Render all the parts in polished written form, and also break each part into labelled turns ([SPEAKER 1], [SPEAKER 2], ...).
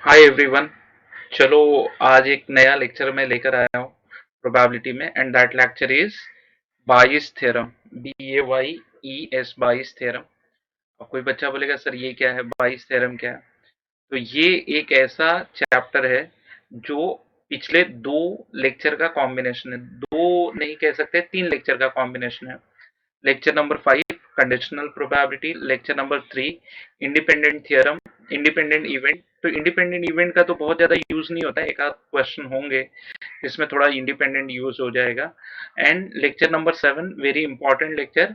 [SPEAKER 1] Hi everyone. चलो, आज एक नया लेक्चर मैं लेकर आया हूँ प्रोबेबिलिटी में, एंड दैट लेक्चर इज बाइस थ्योरम। BAYES, बाइस थ्योरम। अब कोई बच्चा बोलेगा सर ये क्या है, बाइस थ्योरम क्या है? तो ये एक ऐसा चैप्टर है जो पिछले दो लेक्चर का कॉम्बिनेशन है। दो नहीं कह सकते, तीन लेक्चर का कॉम्बिनेशन है। Lecture number 5 conditional probability, lecture number 3 independent theorem, independent event. तो इंडिपेंडेंट इवेंट का तो बहुत ज्यादा यूज नहीं होता है, एक आध क्वेश्चन होंगे जिसमें थोड़ा इंडिपेंडेंट यूज हो जाएगा। And lecture number 7 very important lecture,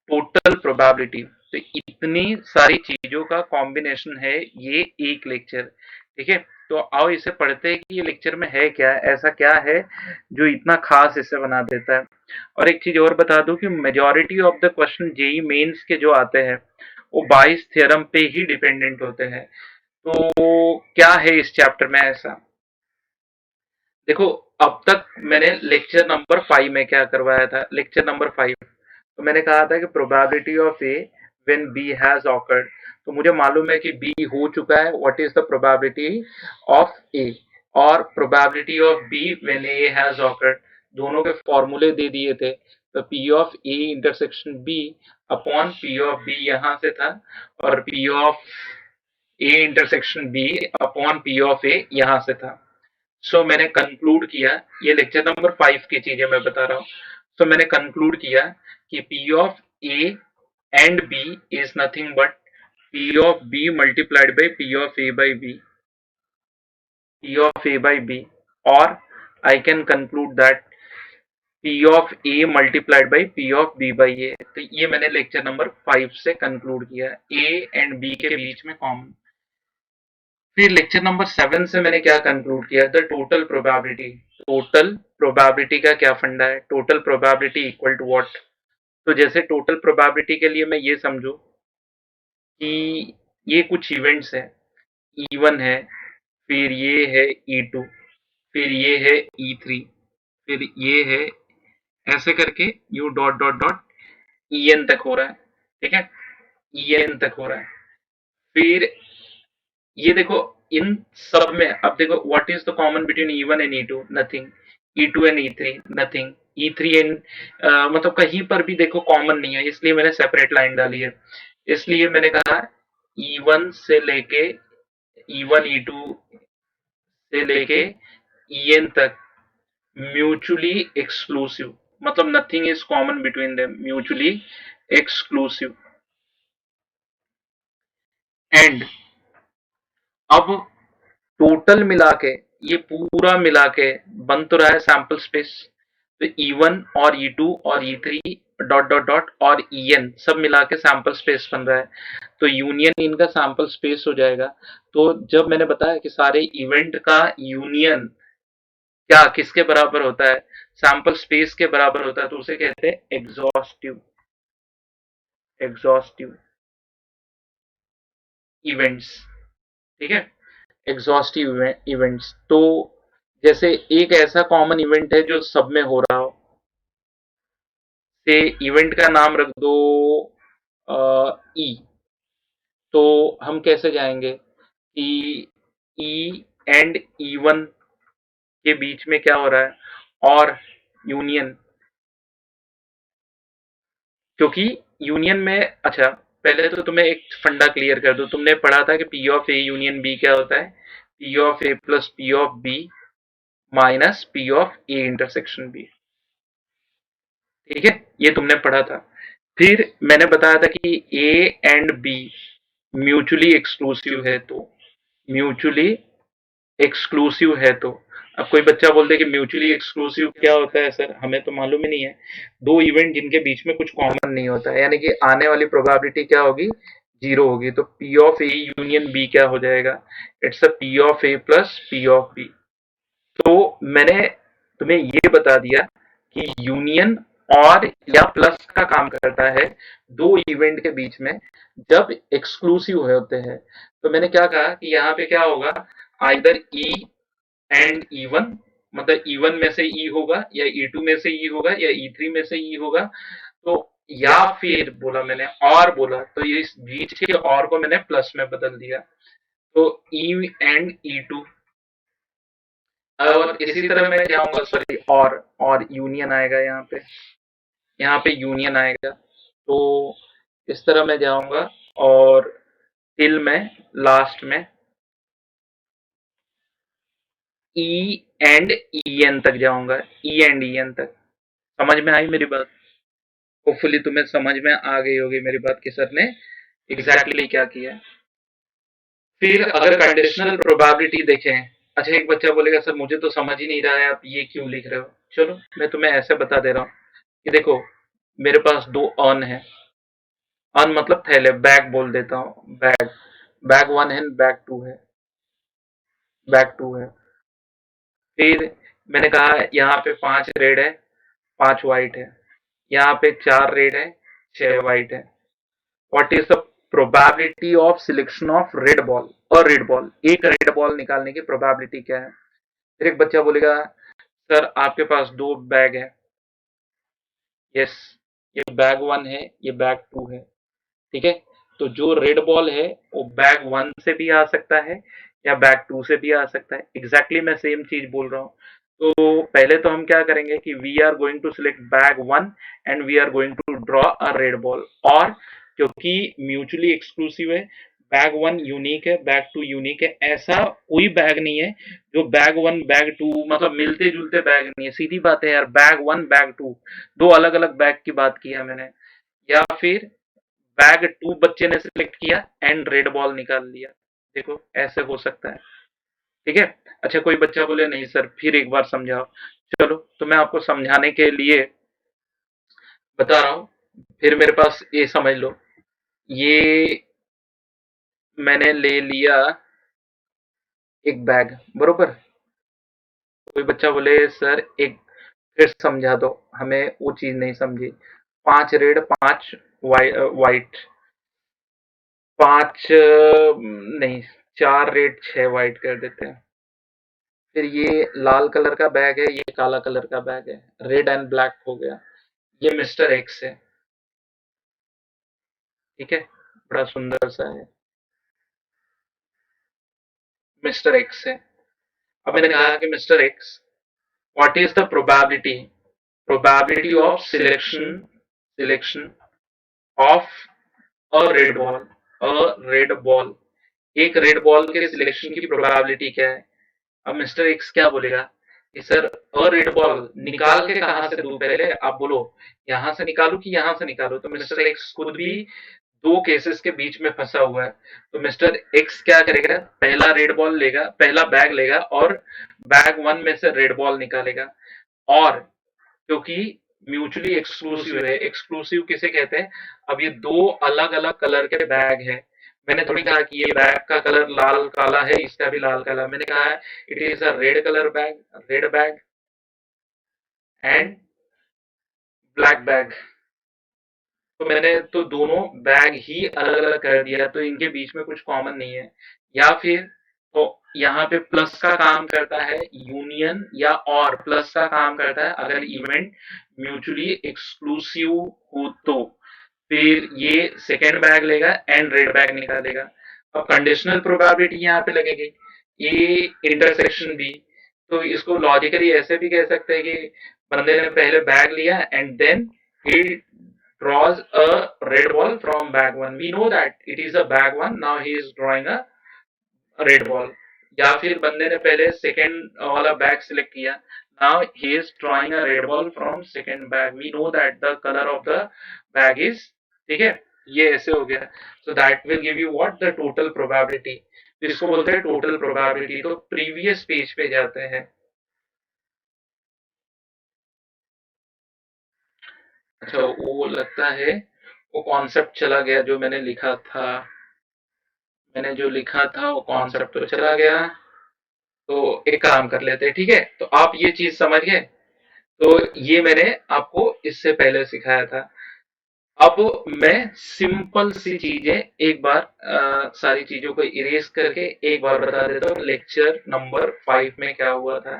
[SPEAKER 1] total probability. तो इतनी सारी चीजों का कॉम्बिनेशन है ये एक लेक्चर। ठीक है, तो आओ इसे पढ़ते हैं कि ये लेक्चर में है क्या, ऐसा क्या है जो इतना खास इसे बना देता है। और एक चीज और बता दूं कि majority of the question JEE mains के जो आते हैं वो बाइस थ्योरम पे ही डिपेंडेंट होते हैं। तो क्या है इस चैप्टर में ऐसा? देखो, अब तक मैंने लेक्चर नंबर 5 में क्या करवाया था। लेक्चर नंबर 5 तो मैंने कहा था कि probability of A when B has occurred. तो मुझे मालूम है कि बी हो चुका है, what is the probability of A. और probability of B when A has occurred, दोनों के फॉर्मूले दे दिए थे। तो P of A intersection B upon P of B यहां से था, और P of A intersection B upon P of A यहां से था। सो मैंने कंक्लूड किया, ये लेक्चर नंबर 5 की चीजें मैं बता रहा हूँ। सो मैंने कंक्लूड किया कि P of A and B is nothing but P of B multiplied by P of A by B, P of A by B. और I can conclude that P of A multiplied by P of B by A. तो ये मैंने lecture number 5 से conclude किया, ए and B के बीच में common. फिर lecture number 7 से मैंने क्या कंक्लूड किया, the total probability. Total probability का क्या फंडा है, total probability equal to what. तो जैसे टोटल प्रोबेबिलिटी के लिए मैं ये समझू कि ये कुछ इवेंट्स है, E1 है, फिर ये है E2, फिर ये है E3, फिर ये है, ऐसे करके U dot dot dot En तक हो रहा है। ठीक है, En तक हो रहा है। फिर ये देखो, इन सब में अब देखो what is the common between E1 and E2, nothing. E2 and E3, nothing. E3 and मतलब कहीं पर भी देखो कॉमन नहीं है, इसलिए मैंने सेपरेट लाइन डाली है। इसलिए मैंने कहा E1 से लेके E1 E2 से लेके En तक म्यूचुअली एक्सक्लूसिव, मतलब nothing is common between them, mutually exclusive. And अब टोटल मिला के, ये पूरा मिला के बन तो रहा है सैंपल स्पेस। तो E1 और E2 और E3 डॉट डॉट डॉट और En सब मिला के सैंपल स्पेस बन रहा है। तो यूनियन इनका सैंपल स्पेस हो जाएगा। तो जब मैंने बताया कि सारे इवेंट का यूनियन क्या किसके बराबर होता है, सैंपल स्पेस के बराबर होता है, तो उसे कहते हैं एग्जॉस्टिव, एग्जॉस्टिव इवेंट्स। ठीक है, एग्जॉस्टिव इवेंट्स। तो जैसे एक ऐसा कॉमन इवेंट है जो सब में हो रहा हो, से इवेंट का नाम रख दो ई। तो हम कैसे जाएंगे कि ई एंड E1 के बीच में क्या हो रहा है, और यूनियन। क्योंकि यूनियन में, अच्छा पहले तो तुम्हें एक फंडा क्लियर कर दो, तुमने पढ़ा था कि P of A union B क्या होता है, P of A plus P of B minus P of A intersection B. ठीक है, ये तुमने पढ़ा था। फिर मैंने बताया था कि ए एंड बी म्यूचुअली एक्सक्लूसिव है, तो म्यूचुअली एक्सक्लूसिव है तो। अब कोई बच्चा बोलते है कि म्यूचुअली एक्सक्लूसिव क्या होता है सर, हमें तो मालूम ही नहीं है। दो इवेंट जिनके बीच में कुछ कॉमन नहीं होता है, यानी कि आने वाली प्रोबेबिलिटी क्या होगी, जीरो होगी। तो P of A union B क्या हो जाएगा, it's a P of A plus P of B. तो मैंने तुम्हें ये बता दिया कि यूनियन और या प्लस का काम करता है दो इवेंट के बीच में जब एक्सक्लूसिव होते हैं। तो मैंने क्या कहा कि यहाँ पे क्या होगा, आइदर ई एंड E1, मतलब E1 में से E होगा, या E2 में से E होगा, या E3 में से E होगा। तो या फिर बोला मैंने और बोला, तो ये इस बीच के और को मैंने प्लस में बदल दिया। तो ई एंड ई टू, और इसी तरह मैं जाऊंगा, सॉरी, और यूनियन आएगा यहाँ पे यूनियन आएगा। तो इस तरह मैं जाऊंगा, और टिल में लास्ट में ई एंड ई एन तक जाऊंगा, ई एंड ई एन तक। समझ में आई मेरी बात? होपफुली तुम्हें समझ में आ गई होगी मेरी बात कि सर ने एग्जैक्टली क्या किया है। फिर अगर कंडीशनल प्रोबेबिलिटी देखें, अच्छा एक बच्चा बोलेगा सर मुझे तो समझ ही नहीं रहा है, आप ये क्यों लिख रहे हो? चलो मैं तुम्हें ऐसे बता दे रहा हूँ कि देखो, मेरे पास दो अर्न है, अर्न मतलब थैले, बैग बोल देता हूँ, बैग, बैग वन है, बैग टू है, बैग टू है। फिर मैंने कहा यहाँ पे 5 रेड है, 5 व्हाइट है, यहाँ पे 4 रेड है, 6 व्हाइट है। What is the probability of selection of red ball और रेड बॉल? एक रेड बॉल निकालने की प्रोबेबिलिटी क्या है? फिर एक बच्चा बोलेगा सर आपके पास दो बैग है। यस, ये बैग वन है, ये बैग टू है, ठीक है। तो जो रेड बॉल है वो बैग वन से भी आ सकता है या बैग टू से भी आ सकता है। एग्जैक्टली मैं सेम चीज बोल रहा हूँ। तो पहले तो हम क्या करेंगे कि we are going to select bag one and we are going to draw a red ball. और क्योंकि म्यूचुअली एक्सक्लूसिव है, बैग वन यूनिक है, बैग टू यूनिक है, ऐसा कोई बैग नहीं है जो बैग वन बैग टू मतलब मिलते जुलते बैग नहीं है। सीधी बात है यार, बैग वन बैग टू, दो अलग अलग बैग की बात की है मैंने। या फिर बैग टू बच्चे ने सिलेक्ट किया एंड रेड बॉल निकाल लिया। देखो ऐसे हो सकता है, ठीक है। अच्छा कोई बच्चा बोले नहीं सर फिर एक बार समझाओ। चलो तो मैं आपको समझाने के लिए बता रहा हूँ। फिर मेरे पास ये समझ लो, ये मैंने ले लिया एक बैग, बरोबर। कोई बच्चा बोले सर एक फिर समझा दो, हमें वो चीज नहीं समझी। 5 रेड 5 वाइट, 5 नहीं, 4 रेड 6 वाइट कर देते हैं। फिर ये लाल कलर का बैग है, ये काला कलर का बैग है, रेड एंड ब्लैक हो गया। ये मिस्टर एक्स है, ठीक है, बड़ा सुंदर सा है, मिस्टर एक्स है। अब मैंने कहा कि mister x, what is the probability, probability of selection of a red ball, a red ball, एक रेड बॉल के सिलेक्शन की प्रोबेबिलिटी क्या है? अब मिस्टर एक्स क्या बोलेगा कि सर अ रेड बॉल निकाल के कहां से दूं? पहले आप बोलो यहां से निकालू कि यहां से निकालू? तो मिस्टर एक्स खुद भी दो केसेस के बीच में फंसा हुआ है। तो मिस्टर एक्स क्या करेगा, पहला रेड बॉल लेगा, पहला बैग लेगा और बैग वन में से रेड बॉल निकालेगा। और क्योंकि म्यूचुअली एक्सक्लूसिव है, एक्सक्लूसिव किसे कहते हैं? अब ये दो अलग अलग कलर के बैग है, मैंने थोड़ी कहा कि ये बैग का कलर लाल काला है, इसका भी लाल काला, मैंने कहा है it is a red colour bag, red bag and black bag. तो मैंने तो दोनों बैग ही अलग अलग कर दिया, तो इनके बीच में कुछ कॉमन नहीं है। या फिर तो यहाँ पे प्लस का काम करता है यूनियन, या और प्लस का काम करता है अगर इवेंट म्यूचुअली एक्सक्लूसिव हो तो। फिर ये सेकेंड बैग लेगा एंड रेड बैग निकालेगा। अब कंडीशनल प्रोबेबिलिटी यहाँ पे लगेगी, ये इंटरसेक्शन बी। तो इसको लॉजिकली ऐसे भी कह सकते हैं कि बंदे ने पहले बैग लिया and then he draws a red ball from bag one. We know that it is a bag one. Now he is drawing a red ball. या फिर बंदे ने पहले सेकेंड वाला बैग सिलेक्ट किया, now he is drawing a red ball from second bag, we know that the colour of the bag is, ठीक है। ये ऐसे हो गया। So that will give you what, the total probability. इसको बोलते हैं टोटल प्रोबेबिलिटी। तो प्रीवियस पेज पे जाते हैं। अच्छा वो लगता है वो कॉन्सेप्ट चला गया जो मैंने लिखा था, मैंने जो लिखा था वो कॉन्सेप्ट तो चला गया। तो एक काम कर लेते हैं, ठीक है। तो आप ये चीज समझ गए, तो ये मैंने आपको इससे पहले सिखाया था। अब मैं सिंपल सी चीजें एक बार सारी चीजों को इरेज करके एक बार बता देता हूँ। लेक्चर नंबर 5 में क्या हुआ था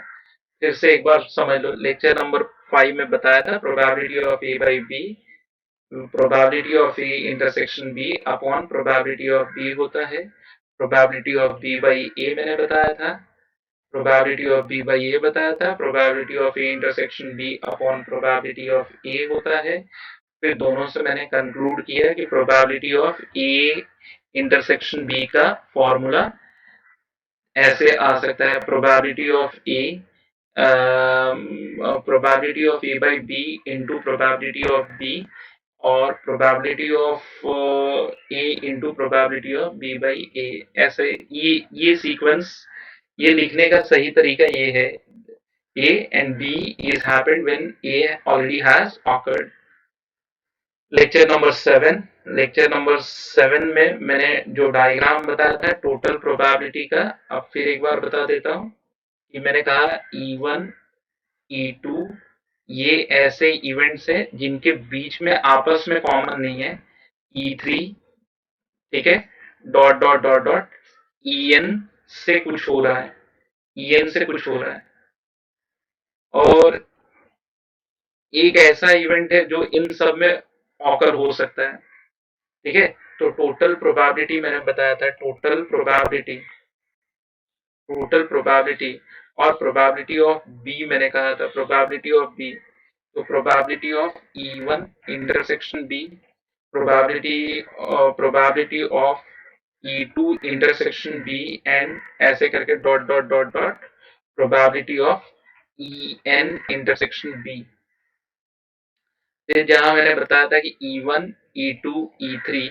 [SPEAKER 1] फिर से एक बार समझ लो। लेक्चर नंबर 5 में बताया था probability of A by B, probability of A intersection B upon probability of B होता है probability of B by A मैंने बताया था, probability of B by A बताया था, probability of A intersection B upon probability of A होता है। फिर दोनों से मैंने कंक्लूड किया कि probability of A intersection B का फॉर्मूला ऐसे आ सकता है, probability of A probability of A by B into probability of B और probability of A into probability of B by A. ऐसे ये सीक्वेंस, ये लिखने का सही तरीका ये है, A and B is happened when A already has occurred। Lecture number 7 में मैंने जो डायग्राम बताया था टोटल प्रोबेबिलिटी का, अब फिर एक बार बता देता हूँ कि मैंने कहा E1 E2 ये ऐसे इवेंट्स हैं जिनके बीच में आपस में कॉमन नहीं है। E3, ठीक है, dot dot dot dot En से कुछ हो रहा है, En से कुछ हो रहा है, और एक ऐसा इवेंट है जो इन सब में ऑकर हो सकता है। ठीक है, तो टोटल प्रोबेबिलिटी मैंने बताया था, टोटल प्रोबेबिलिटी और प्रोबेबिलिटी ऑफ बी मैंने कहा था, प्रोबेबिलिटी ऑफ बी, तो probability of E1 intersection B, probability of E2 intersection B, and ऐसे करके dot dot dot dot probability of En intersection B. फिर जहां मैंने बताया था कि E1 E2 E3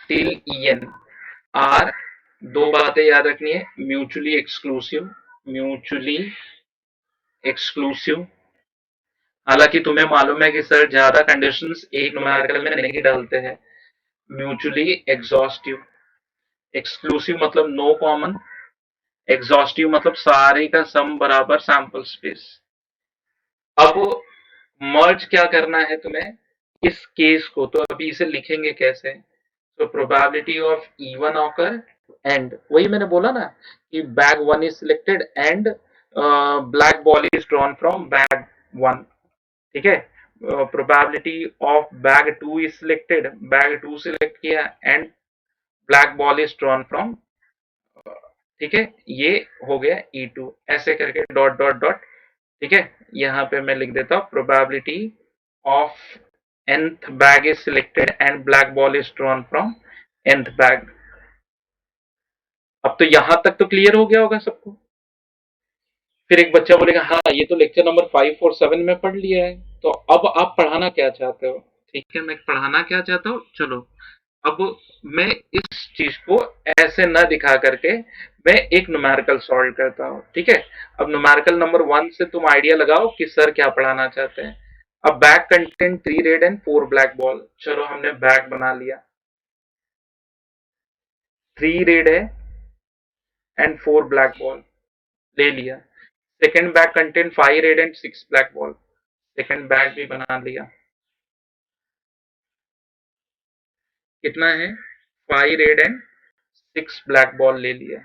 [SPEAKER 1] till En are, दो बातें याद रखनी है, म्यूचुअली एक्सक्लूसिव। हालांकि तुम्हें मालूम है कि सर ज्यादा कंडीशंस एक न्यूमेरिकल में नहीं डालते हैं। म्यूचुअली एग्जॉस्टिव, एक्सक्लूसिव मतलब नो कॉमन, एग्जॉस्टिव मतलब सारे का सम बराबर सैंपल स्पेस। अब मर्ज क्या करना है तुम्हें इस केस को, तो अभी इसे लिखेंगे कैसे, तो probability of E1 occur and, वही मैंने बोला ना कि bag 1 is selected and black ball is drawn from bag 1। ठीक है, probability of bag 2 is selected, bag 2 select किया and black ball is drawn from, ठीक है, ये हो गया E2, ऐसे करके डॉट डॉट डॉट। ठीक है, यहाँ पे मैं लिख देता हूँ probability of nth bag is selected and black ball is drawn from nth bag। अब तो यहां तक तो क्लियर हो गया होगा सबको। फिर एक बच्चा बोलेगा हाँ ये तो लेक्चर नंबर 5 और 7 में पढ़ लिया है, तो अब आप पढ़ाना क्या चाहते हो। ठीक है, मैं पढ़ाना क्या चाहता हूँ, चलो अब मैं इस चीज को ऐसे न दिखा करके मैं एक न्यूमेरिकल सॉल्व करता हूँ। ठीक है, अब न्यूमेरिकल नंबर 1 से तुम आइडिया लगाओ कि सर क्या पढ़ाना चाहते हैं। अब bag content 3 red and 4 black ball, चलो हमने बैग बना लिया, 3 रेड है एंड 4 ब्लैक बॉल ले लिया। Second bag content 5 red and 6 black ball, second bag भी बना लिया। कितना है, 5 रेड एंड 6 ब्लैक बॉल ले लिया।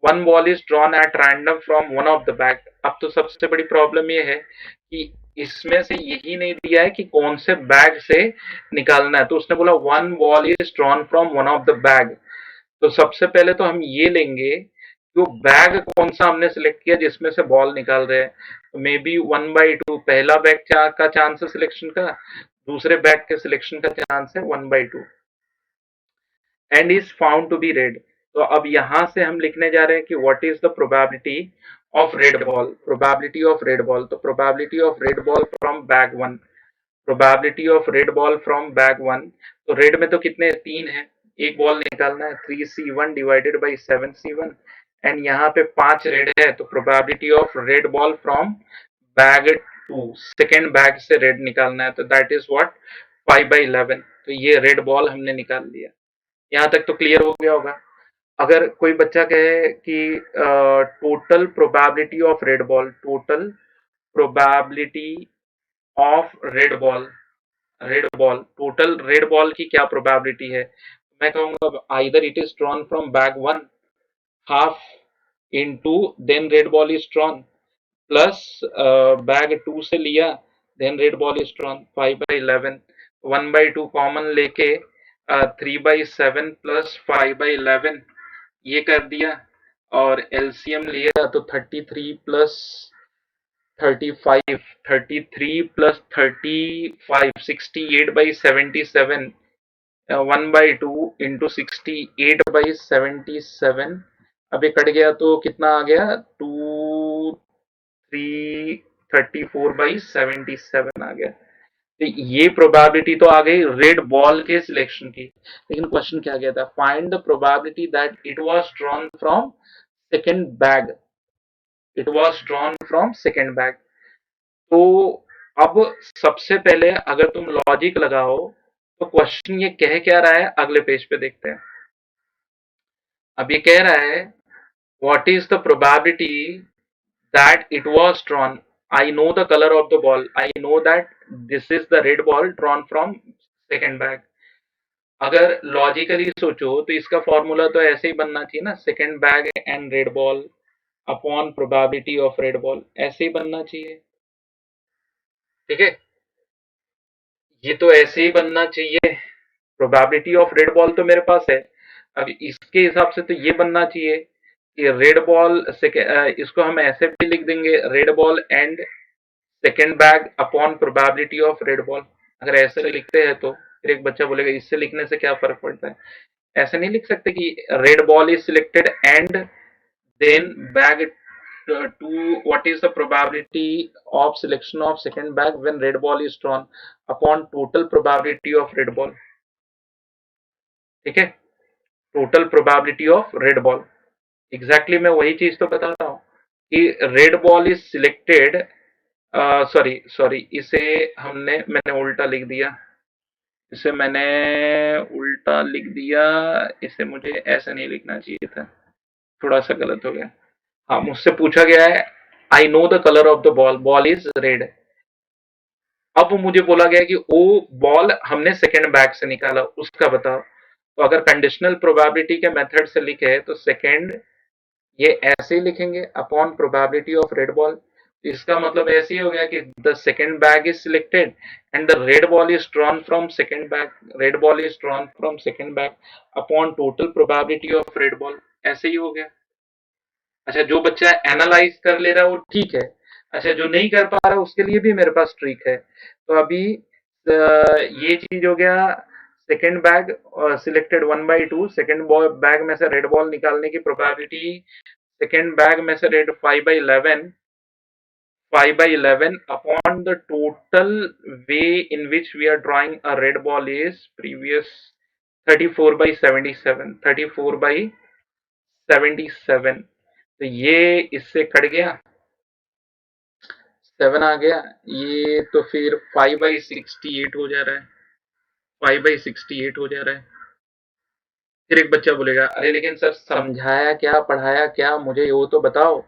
[SPEAKER 1] One ball is drawn at random from one of the bag. अब तो सबसे बड़ी प्रॉब्लम ये है कि इसमें से यही नहीं दिया है कि कौन से बैग से निकालना है, तो उसने बोला one ball is drawn from one of the bag. तो सबसे पहले तो हम ये लेंगे कि वो बैग कौन सा हमने सिलेक्ट किया जिसमें से बॉल निकाल रहे हैं, तो मे बी 1/2, पहला बैग का चांस है सिलेक्शन का, दूसरे बैग के सिलेक्शन का चांस है 1/2 and is found to be red. तो अब यहां से हम लिखने जा रहे हैं कि what is the probability of red ball, probability of red ball, तो probability of red ball from bag 1, probability of red ball from bag 1, तो रेड में तो कितने 3 है, एक बॉल निकालना है, 3C1 divided by 7C1 and यहाँ पे 5 रेड है, तो probability of red ball from bag 2, second bag से रेड निकालना है, तो दैट इज व्हाट 5/11। तो ये रेड बॉल हमने निकाल लिया। यहाँ तक तो क्लियर हो गया होगा। अगर कोई बच्चा कहे कि total probability of red ball, total probability of red ball, red ball, total red ball की क्या प्रोबेबिलिटी है, मैं कहूंगा either it is drawn from bag 1 half into then red ball is drawn plus bag 2 से लिया then red ball is drawn 5/11, 1/2 common लेके 3/7 plus 5/11 ये कर दिया, और एलसीएम लिया तो 33 प्लस 35, 33 प्लस 35, 68/77, 1/2 इंटू 68/77। अब ये कट गया तो कितना आ गया, 3 34/77 आ गया। तो ये प्रोबेबिलिटी तो आ गई रेड बॉल के सिलेक्शन की। लेकिन क्वेश्चन क्या गया था, find the probability that it was drawn from second bag, it was drawn from second bag. तो अब सबसे पहले अगर तुम लॉजिक लगाओ तो क्वेश्चन ये कह क्या रहा है, अगले पेज पे देखते हैं। अब ये कह रहा है what is the probability that it was drawn. I know the color of the ball. I know that this is the red ball drawn from second bag. अगर लॉजिकली सोचो तो इसका फॉर्मूला तो ऐसे ही बनना चाहिए ना, second bag and red ball upon probability of red ball, ऐसे ही बनना चाहिए। ठीक है, ये तो ऐसे ही बनना चाहिए। प्रोबेबिलिटी ऑफ रेड बॉल तो मेरे पास है, अब इसके हिसाब से तो ये बनना चाहिए कि रेड बॉल से इसको हम ऐसे भी लिख देंगे, red ball and second bag upon probability of red ball. अगर ऐसे लिखते हैं तो फिर एक बच्चा बोलेगा इससे लिखने से क्या फर्क पड़ता है। ऐसे नहीं लिख सकते कि red ball is selected and then bag two what is the probability of selection of second bag when red ball is drawn upon total probability of red ball. ठीक है, total probability of red ball. Exactly मैं वही चीज तो बता रहा हूँ कि red ball is selected, sorry sorry, इसे मैंने उल्टा लिख दिया, इसे मैंने उल्टा लिख दिया, इसे मुझे ऐसा नहीं लिखना चाहिए था, थोड़ा सा गलत हो गया। हाँ, मुझसे पूछा गया है I know the colour of the ball, ball is red. अब मुझे बोला गया कि वो बॉल हमने सेकेंड बैग से निकाला, उसका बताओ। तो अगर कंडीशनल प्रोबेबिलिटी के मेथड से लिखे तो सेकेंड ये ऐसे ही लिखेंगे upon probability of red ball. इसका मतलब ऐसे ही हो गया कि the second bag is selected and the red ball is drawn from second bag, red ball is drawn from second bag upon total probability of red ball, ऐसे ही हो गया। अच्छा, जो बच्चा एनालाइज कर ले रहा है वो ठीक है, अच्छा जो नहीं कर पा रहा उसके लिए भी मेरे पास ट्रिक है। तो अभी ये चीज हो गया, second bag selected 1/2, second bag में से रेड बॉल निकालने की प्रोबेबिलिटी, सेकेंड बैग में से red 5/11, 5/11 upon the total way in which we are drawing a red ball is previous 34/77, 34/77। तो ये इससे कट गया, 7 आ गया, ये तो फिर 5/68 हो जा रहा है, 5/68 हो जा रहा है। फिर एक बच्चा बोलेगा अरे लेकिन सर समझाया क्या, पढ़ाया क्या, मुझे वो तो बताओ।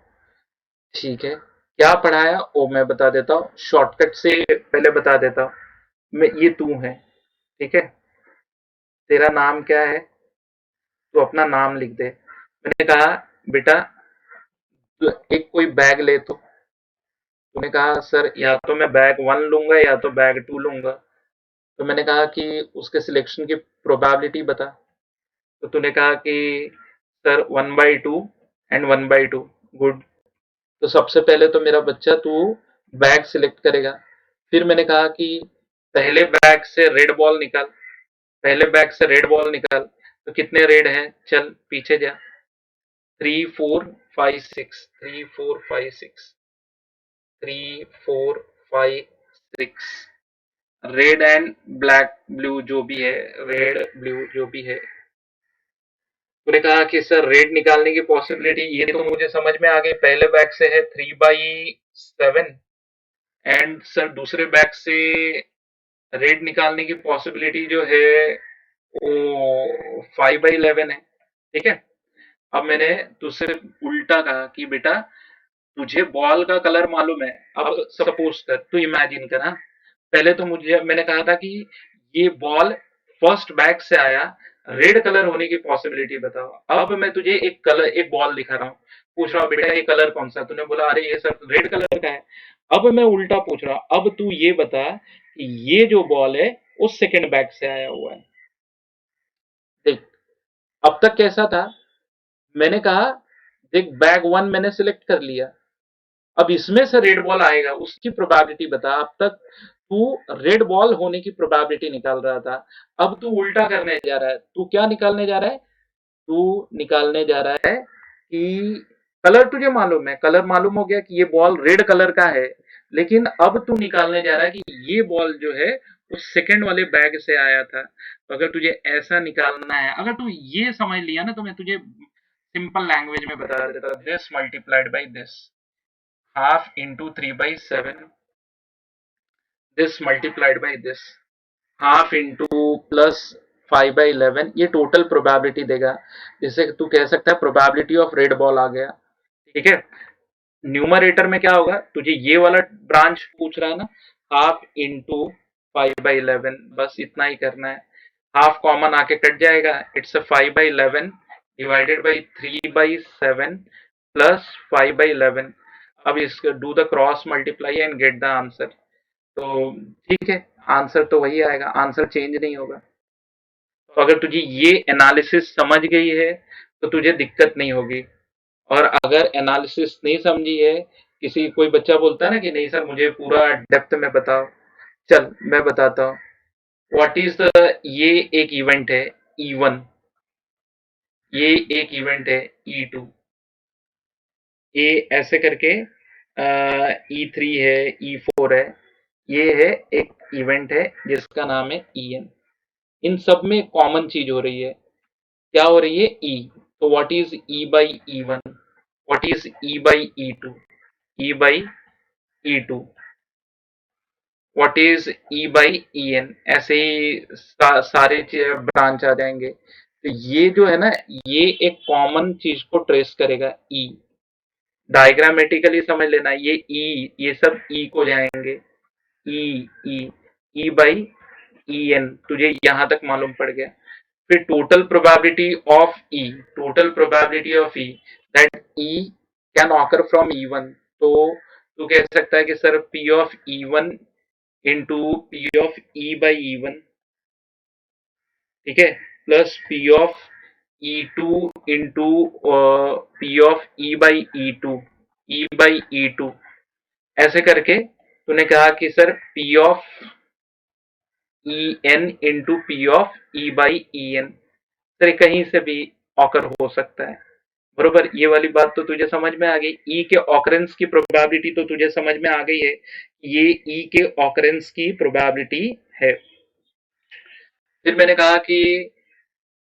[SPEAKER 1] ठीक है, क्या पढ़ाया वो मैं बता देता हूँ, शॉर्टकट से पहले बता देता हूँ। मैं ये तू है, ठीक है, तेरा नाम क्या है, तू अपना नाम लिख दे। मैंने कहा बेटा तू एक कोई बैग ले, तो तूने कहा सर या तो मैं बैग 1 लूंगा या तो बैग 2 लूंगा। तो मैंने कहा कि उसके सिलेक्शन की प्रोबेबिलिटी बता। तो तूने कहा कि सर 1/2 एंड 1/2। गुड, तो सबसे पहले तो मेरा बच्चा तू बैग सिलेक्ट करेगा। फिर मैंने कहा कि पहले बैग से रेड बॉल निकाल, पहले बैग से रेड बॉल निकाल। तो कितने रेड हैं, चल पीछे जा, 3 4 5 6, 3 4 5 6, 3 4 5 6, रेड एंड ब्लैक ब्लू जो भी है, रेड ब्लू जो भी है। तूने कहा कि सर रेड निकालने की पॉसिबिलिटी, ये तो मुझे समझ में आ गई, पहले बैग से है 3/7 एंड सर दूसरे बैग से रेड निकालने की पॉसिबिलिटी जो है वो 5/11 है। ठीक है, अब मैंने तुझसे उल्टा कहा कि बेटा तुझे बॉल का कलर मालूम है, अब सपोज कर, तू इमेजिन कर, हाँ, पहले तो मुझे मैंने कहा था कि ये बॉल फर्स्ट बैग से आया, रेड कलर होने की पॉसिबिलिटी बताओ। अब मैं तुझे एक कलर, एक बॉल दिखा रहा हूँ, पूछ रहा हूँ बेटा ये कलर कौन सा, तूने बोला अरे ये सर रेड कलर का है। अब मैं उल्टा पूछ रहा हूँ, अब तू ये बता कि ये जो बॉल है उस सेकेंड बैग से आया हुआ है। देख, अब तक कैसा था, मैंने कहा देख बैग वन मैंने सिलेक्ट कर लिया, अब इसमें से रेड बॉल आएगा उसकी प्रोबेबिलिटी बता। अब तक तू रेड बॉल होने की प्रोबेबिलिटी निकाल रहा था, अब तू उल्टा करने जा रहा है। तू क्या निकालने जा रहा है? तू निकालने जा रहा है कि कलर तुझे मालूम है, कलर मालूम हो गया कि ये बॉल रेड कलर का है, लेकिन अब तू निकालने जा रहा है कि ये बॉल जो है उस सेकंड वाले बैग से आया था। तो अगर तुझे ऐसा निकालना है, अगर तू ये समझ लिया ना, तो मैं तुझे सिंपल लैंग्वेज में बता देता, this multiplied by this, half into 3/7, this multiplied by this, half into plus 5/11, ये टोटल प्रोबेबिलिटी देगा, जिससे तू कह सकता है प्रोबेबिलिटी ऑफ रेड बॉल आ गया। ठीक है, न्यूमरेटर में क्या होगा, तुझे ये वाला ब्रांच पूछ रहा है ना, हाफ इंटू 5/11, बस इतना ही करना है। हाफ कॉमन आके कट जाएगा, it's a 5/11 divided by 3/7 plus 5/11। अब इसको do the cross multiply and get the answer. तो ठीक है, आंसर तो वही आएगा, आंसर चेंज नहीं होगा। तो अगर तुझे ये एनालिसिस समझ गई है तो तुझे दिक्कत नहीं होगी। और अगर एनालिसिस नहीं समझी है, किसी कोई बच्चा बोलता है ना कि नहीं सर मुझे पूरा डेप्थ में बताओ, चल मैं बताता हूँ। व्हाट इज द, ये एक इवेंट है E1, ये एक इवेंट है E2, ये ऐसे करके E3 है, E4 है, ये है एक इवेंट है जिसका नाम है En। इन सब में कॉमन चीज हो रही है, क्या हो रही है? E। तो what is E/E1, what is E/E2, E/E2, what is E/En, ऐसे ही सारे ब्रांच आ जाएंगे। तो ये जो है ना, ये एक कॉमन चीज को ट्रेस करेगा E। डायग्रामेटिकली समझ लेना, ये E, ये सब E को जाएंगे, E, E, E/En, तुझे यहां तक मालूम पड़ गया। फिर total probability of E, total probability of E, that E can occur from E1। तो तू कह सकता है कि sir P of E1 into P of E/E1, ठीक है, plus P of E2 into P of E/E2, E/E2, ऐसे करके तूने कहा कि sir P of En into P of E/En, sir कहीं से भी ऑकर हो सकता है, बरोबर। ये वाली बात तो तुझे समझ में आ गई, ई के ऑकरेंस की प्रोबेबिलिटी तो तुझे समझ में आ गई है, ये ई के ऑकरेंस की प्रोबेबिलिटी है। फिर मैंने कहा कि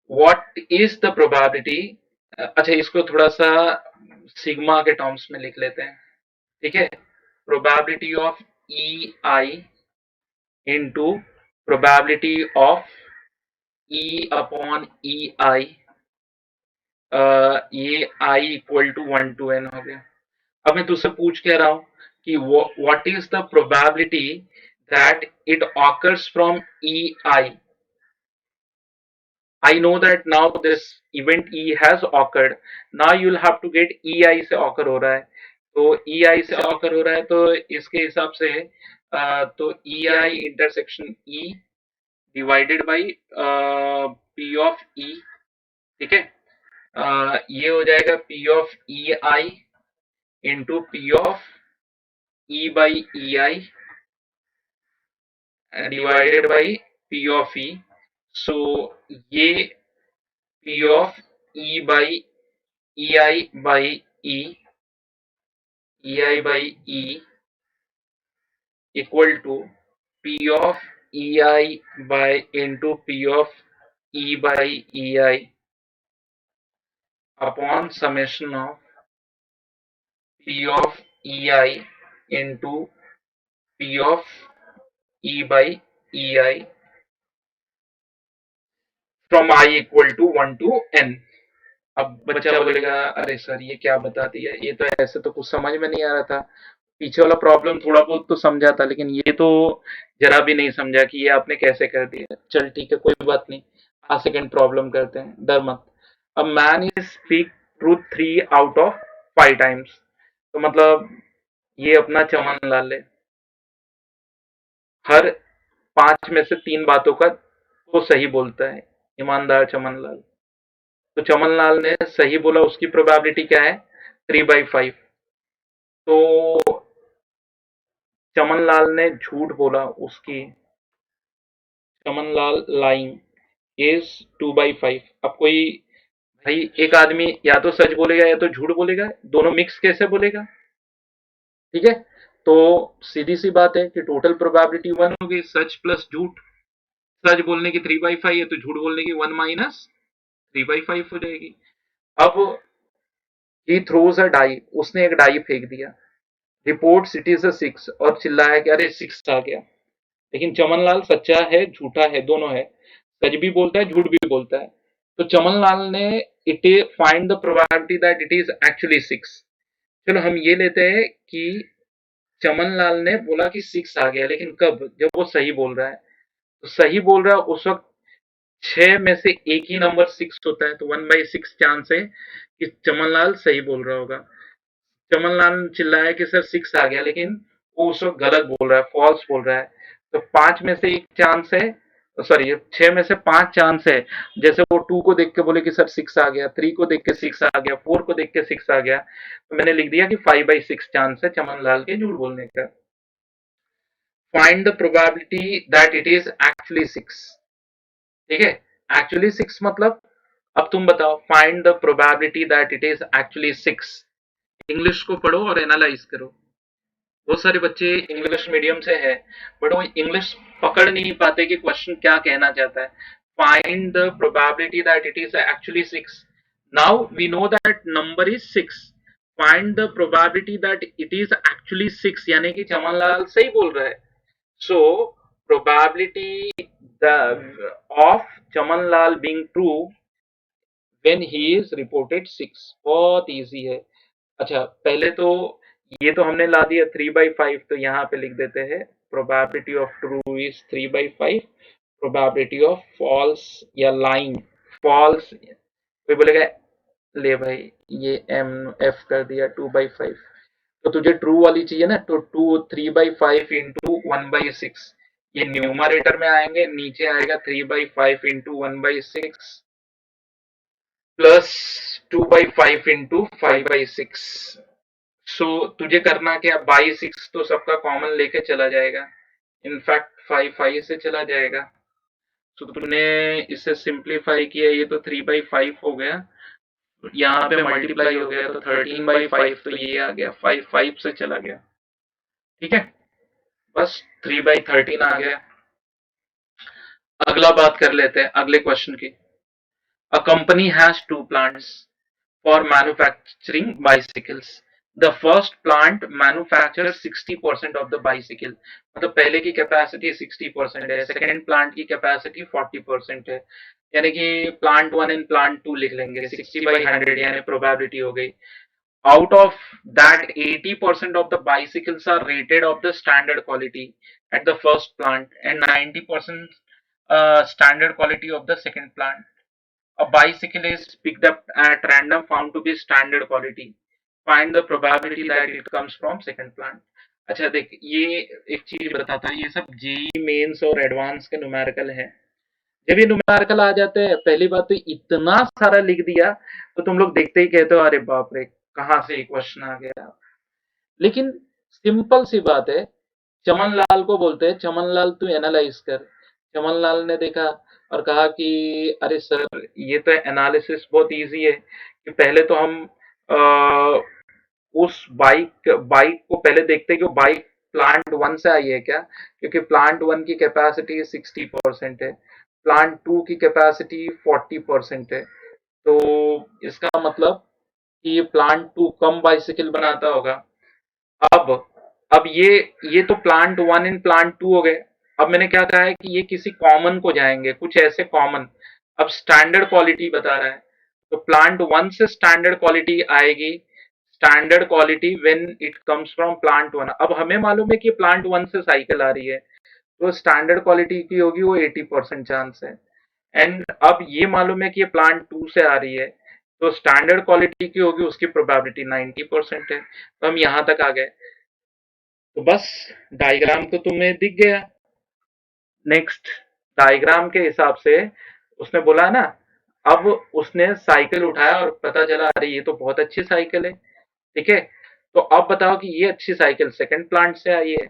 [SPEAKER 1] व्हाट इज द प्रोबेबिलिटी, अच्छा इसको थोड़ा सा सिग्मा के टर्म्स में लिख लेते हैं, ठीक है। Probability of E I into probability of E upon E I, ये I equal to 1 to n हो गया। अब मैं तुझसे पूछ कह रहा हूं कि what is the probability that it occurs from E I. I know that now this event E has occurred. Now you'll have to get EI से occur हो रहा है। तो EI से occur हो रहा है, तो इसके हिसाब से तो EI intersection E divided by P of E, ठीक है। ये हो जाएगा P of EI into P of E/EI divided by P of E। सो ये P of E by EI by E, EI by E equal to P of EI by into P of E by EI upon summation of P of EI into P of E by EI from I equal to 1 to n। अब बच्चा बोलेगा अरे sir ये क्या बता दिया, ये तो ऐसे तो कुछ समझ में नहीं आ रहा था, पीछे वाला प्रॉब्लम थोड़ा बहुत तो समझा था, लेकिन ये तो जरा भी नहीं समझा कि ये आपने कैसे कर दिया। चल ठीक है, कोई बात नहीं, आज सेकंड प्रॉब्लम करते हैं, डर मत। अब man is speak truth 3 out of 5 times, तो मतलब ये अपना चमन लाल है, हर 5 में से 3 बातों का वो सही बोलता है। ईमानदार चमन लाल। तो चमन लाल ने सही बोला, उसकी प्रोबेबिलिटी क्या है? 3/5। तो चमन लाल ने झूठ बोला, उसकी चमन लाल लाइंग इज 2/5। अब कोई भाई एक आदमी या तो सच बोलेगा या तो झूठ बोलेगा, दोनों मिक्स कैसे बोलेगा? ठीक है, तो सीधी सी बात है कि टोटल प्रोबेबिलिटी 1 होगी, सच प्लस झूठ। सच बोलने की 3/5 है तो झूठ बोलने की 1 - 3/5 हो जाएगी। अब ही थ्रोज अ डाई, उसने एक डाई फेंक दिया। रिपोर्ट इट इज अ 6 और चिल्लाया कि अरे 6 आ गया। लेकिन चमनलाल सच्चा है झूठा है, दोनों है, सच भी बोलता है झूठ भी बोलता है। तो चमनलाल ने it find the probability that it is actually 6। चलो हम ये लेते हैं कि चमनलाल ने बोला कि 6 आ गया, लेकिन कब? जब वो सही बोल रहा है। तो सही बोल रहा है उस वक्त 6 में से एक ही नंबर 6 होता है, तो 1/6 चांस है कि चमनलाल सही बोल रहा होगा। चमनलाल ने चिल्लाया कि सर 6 आ गया, लेकिन वो उस वक्त गलत बोल रहा है, फॉल्स बोल रहा है। तो 5 में से एक चांस है, सॉरी 6 में से 5 चांस है। जैसे वो 2 को देख के बोले कि सर 6 आ गया, 3 को देख के 6 आ गया, 4 को देख के 6 आ गया, तो मैंने लिख दिया कि 5/6 चांस है चमनलाल के झूठ बोलने का। Find the probability that it is actually 6। ठीक है, एक्चुअली 6 मतलब, अब तुम बताओ, find the probability that it is actually 6। English को पढ़ो और एनालाइज करो। बहुत सारे बच्चे इंग्लिश मीडियम से है, बट वो इंग्लिश पकड़ नहीं पाते कि क्वेश्चन क्या कहना चाहता है। Find the probability that it is actually 6। Now we know that number is 6। Find the probability that it is actually 6, यानी कि चमनलाल सही बोल रहा है। So probability of Chamanlal being true when he is reported 6, बहुत इजी है। अच्छा पहले तो ये तो हमने ला दिया 3/5, तो यहाँ पे लिख देते हैं probability of true is 3/5। Probability of false या लाइंग, फॉल्स, कोई बोलेगा ले भाई ये एम एफ कर दिया 2/5, तो तुझे ट्रू वाली चाहिए ना, तो 3/5 इंटू 1/6, ये न्यूमरेटर में आएंगे, नीचे आएगा 3/5 इंटू 1/6 प्लस 2/5 इंटू 5/6। सो तुझे करना क्या, 6 तो सबका कॉमन लेके चला जाएगा, इनफैक्ट 5 से चला जाएगा। तो तूने इसे सिंप्लीफाई किया, ये तो 3/5 हो गया, यहाँ पे मल्टीप्लाई हो गया तो 13/5, तो ये आ गया 5 से चला गया। ठीक है, बस 3/13 आ गया। अगला बात कर लेते हैं अगले क्वेश्चन की। A company has 2 plants for manufacturing bicycles. The first plant manufactures 60% of the bicycle. मतलब पहले की कैपेसिटी 60% है, सेकेंड प्लांट की कैपेसिटी 40% है, यानी कि प्लांट 1 एंड प्लांट 2 लिख लेंगे, 60/100 यानी प्रोबेबिलिटी हो गई। Out of that 80% of the bicycles are rated of the standard quality at the first plant and 90% standard quality of the second plant. A bicycle is picked up at random found to be standard quality. Find the probability that it comes from second plant. अच्छा देख, ये एक चीज बताता है, ये सब JEE mains और एडवांस के न्यूमेरिकल है। जब ये न्यूमेरिकल आ जाते हैं, पहली बात तो इतना सारा लिख दिया, तो तुम लोग देखते ही कहते हो अरे बाप रे कहाँ से ये क्वेश्चन आ गया। लेकिन सिंपल सी बात है, चमन लाल को बोलते हैं चमन लाल तू एनालाइज कर। चमन लाल ने देखा और कहा कि अरे सर ये तो एनालिसिस बहुत इजी है, कि पहले तो हम अ, उस बाइक बाइक को पहले देखते हैं कि वो बाइक प्लांट 1 से आई है क्या, क्योंकि प्लांट 1 की कैपेसिटी 60% है, प्लांट 2 की कैपेसिटी 40% है, तो इसका मतलब कि ये प्लांट 2 कम बाइसिकल बनाता होगा। अब अब ये तो प्लांट 1 एंड प्लांट 2 हो गए। अब मैंने क्या कहा है कि ये किसी कॉमन को जाएंगे, कुछ ऐसे कॉमन। अब स्टैंडर्ड क्वालिटी बता रहा है, तो प्लांट 1 से स्टैंडर्ड क्वालिटी आएगी, standard quality when it comes from plant 1। अब हमें मालूम है कि प्लांट 1 से साइकिल आ रही है, तो स्टैंडर्ड क्वालिटी की होगी वो 80% चांस है। एंड अब ये मालूम है कि ये प्लांट 2 से आ रही है, तो स्टैंडर्ड क्वालिटी की होगी उसकी प्रोबेबिलिटी 90% है। तो हम यहां तक आ गए, तो बस डायग्राम तो तुम्हें दिख गया। नेक्स्ट डायग्राम के हिसाब से उसने बोला ना। अब उसने साइकिल उठाया और पता चला अरे ये तो बहुत अच्छी साइकिल है। ठीक है। तो अब बताओ कि ये अच्छी साइकिल सेकंड प्लांट से आई है।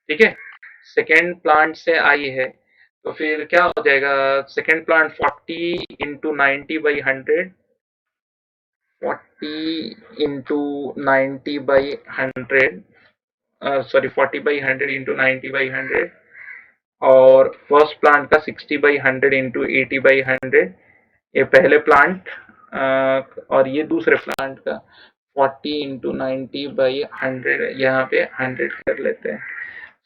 [SPEAKER 1] ठीक है। सेकंड प्लांट से आई है। तो फिर क्या हो जाएगा? सेकंड प्लांट 40 × 90/100, 40 × 90/100, सॉरी 40/100 × 90/100, और फर्स्ट प्लांट का 60/100 × 80/100, ये पहले प्लांट, और ये दूसरे प्लांट का 40 × 90/100, यहाँ पे 100 कर लेते हैं।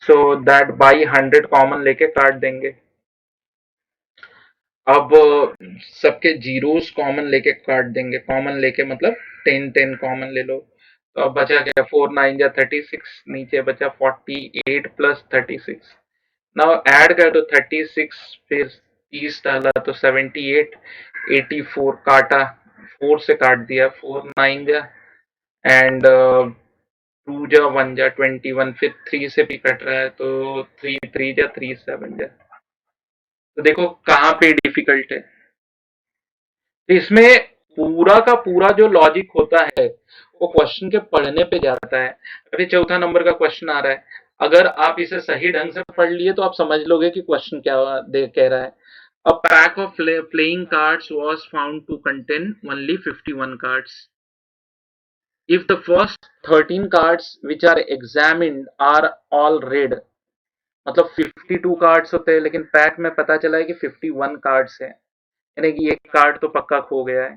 [SPEAKER 1] सो दैट बाई 100 कॉमन लेके काट देंगे। अब सबके जीरोस कॉमन लेके काट देंगे। कॉमन लेके मतलब 10 10 कॉमन ले लो। तो अब बचा क्या? 4 9 जा 36, नीचे बचा 48 + 36। नाउ ऐड कर दो 36, फिर 30 डाला तो 78, 84 काटा, 4 से काट दिया, 4 9 जा, एंड 2 जा 1 जा 21, फिर 3 से भी कट रहा है तो 3 3 जा 3 7 जा। तो देखो कहाँ पे डिफिकल्ट है। तो इसमें पूरा का पूरा जो लॉजिक होता है वो क्वेश्चन के पढ़ने पे जाता है। अभी चौथा नंबर का क्वेश्चन आ रहा है। अगर आप इसे सही ढंग से पढ़ लिए तो आप समझ लोगे कि क्वेश्चन क्या दे कह रहा है। A pack of playing cards was found to contain only 51 cards. If the first 13 cards which are examined are all red, मतलब 52 कार्ड्स होते हैं लेकिन पैक में पता चला है कि 51 कार्ड्स है, यानी कि एक कार्ड तो पक्का खो गया है।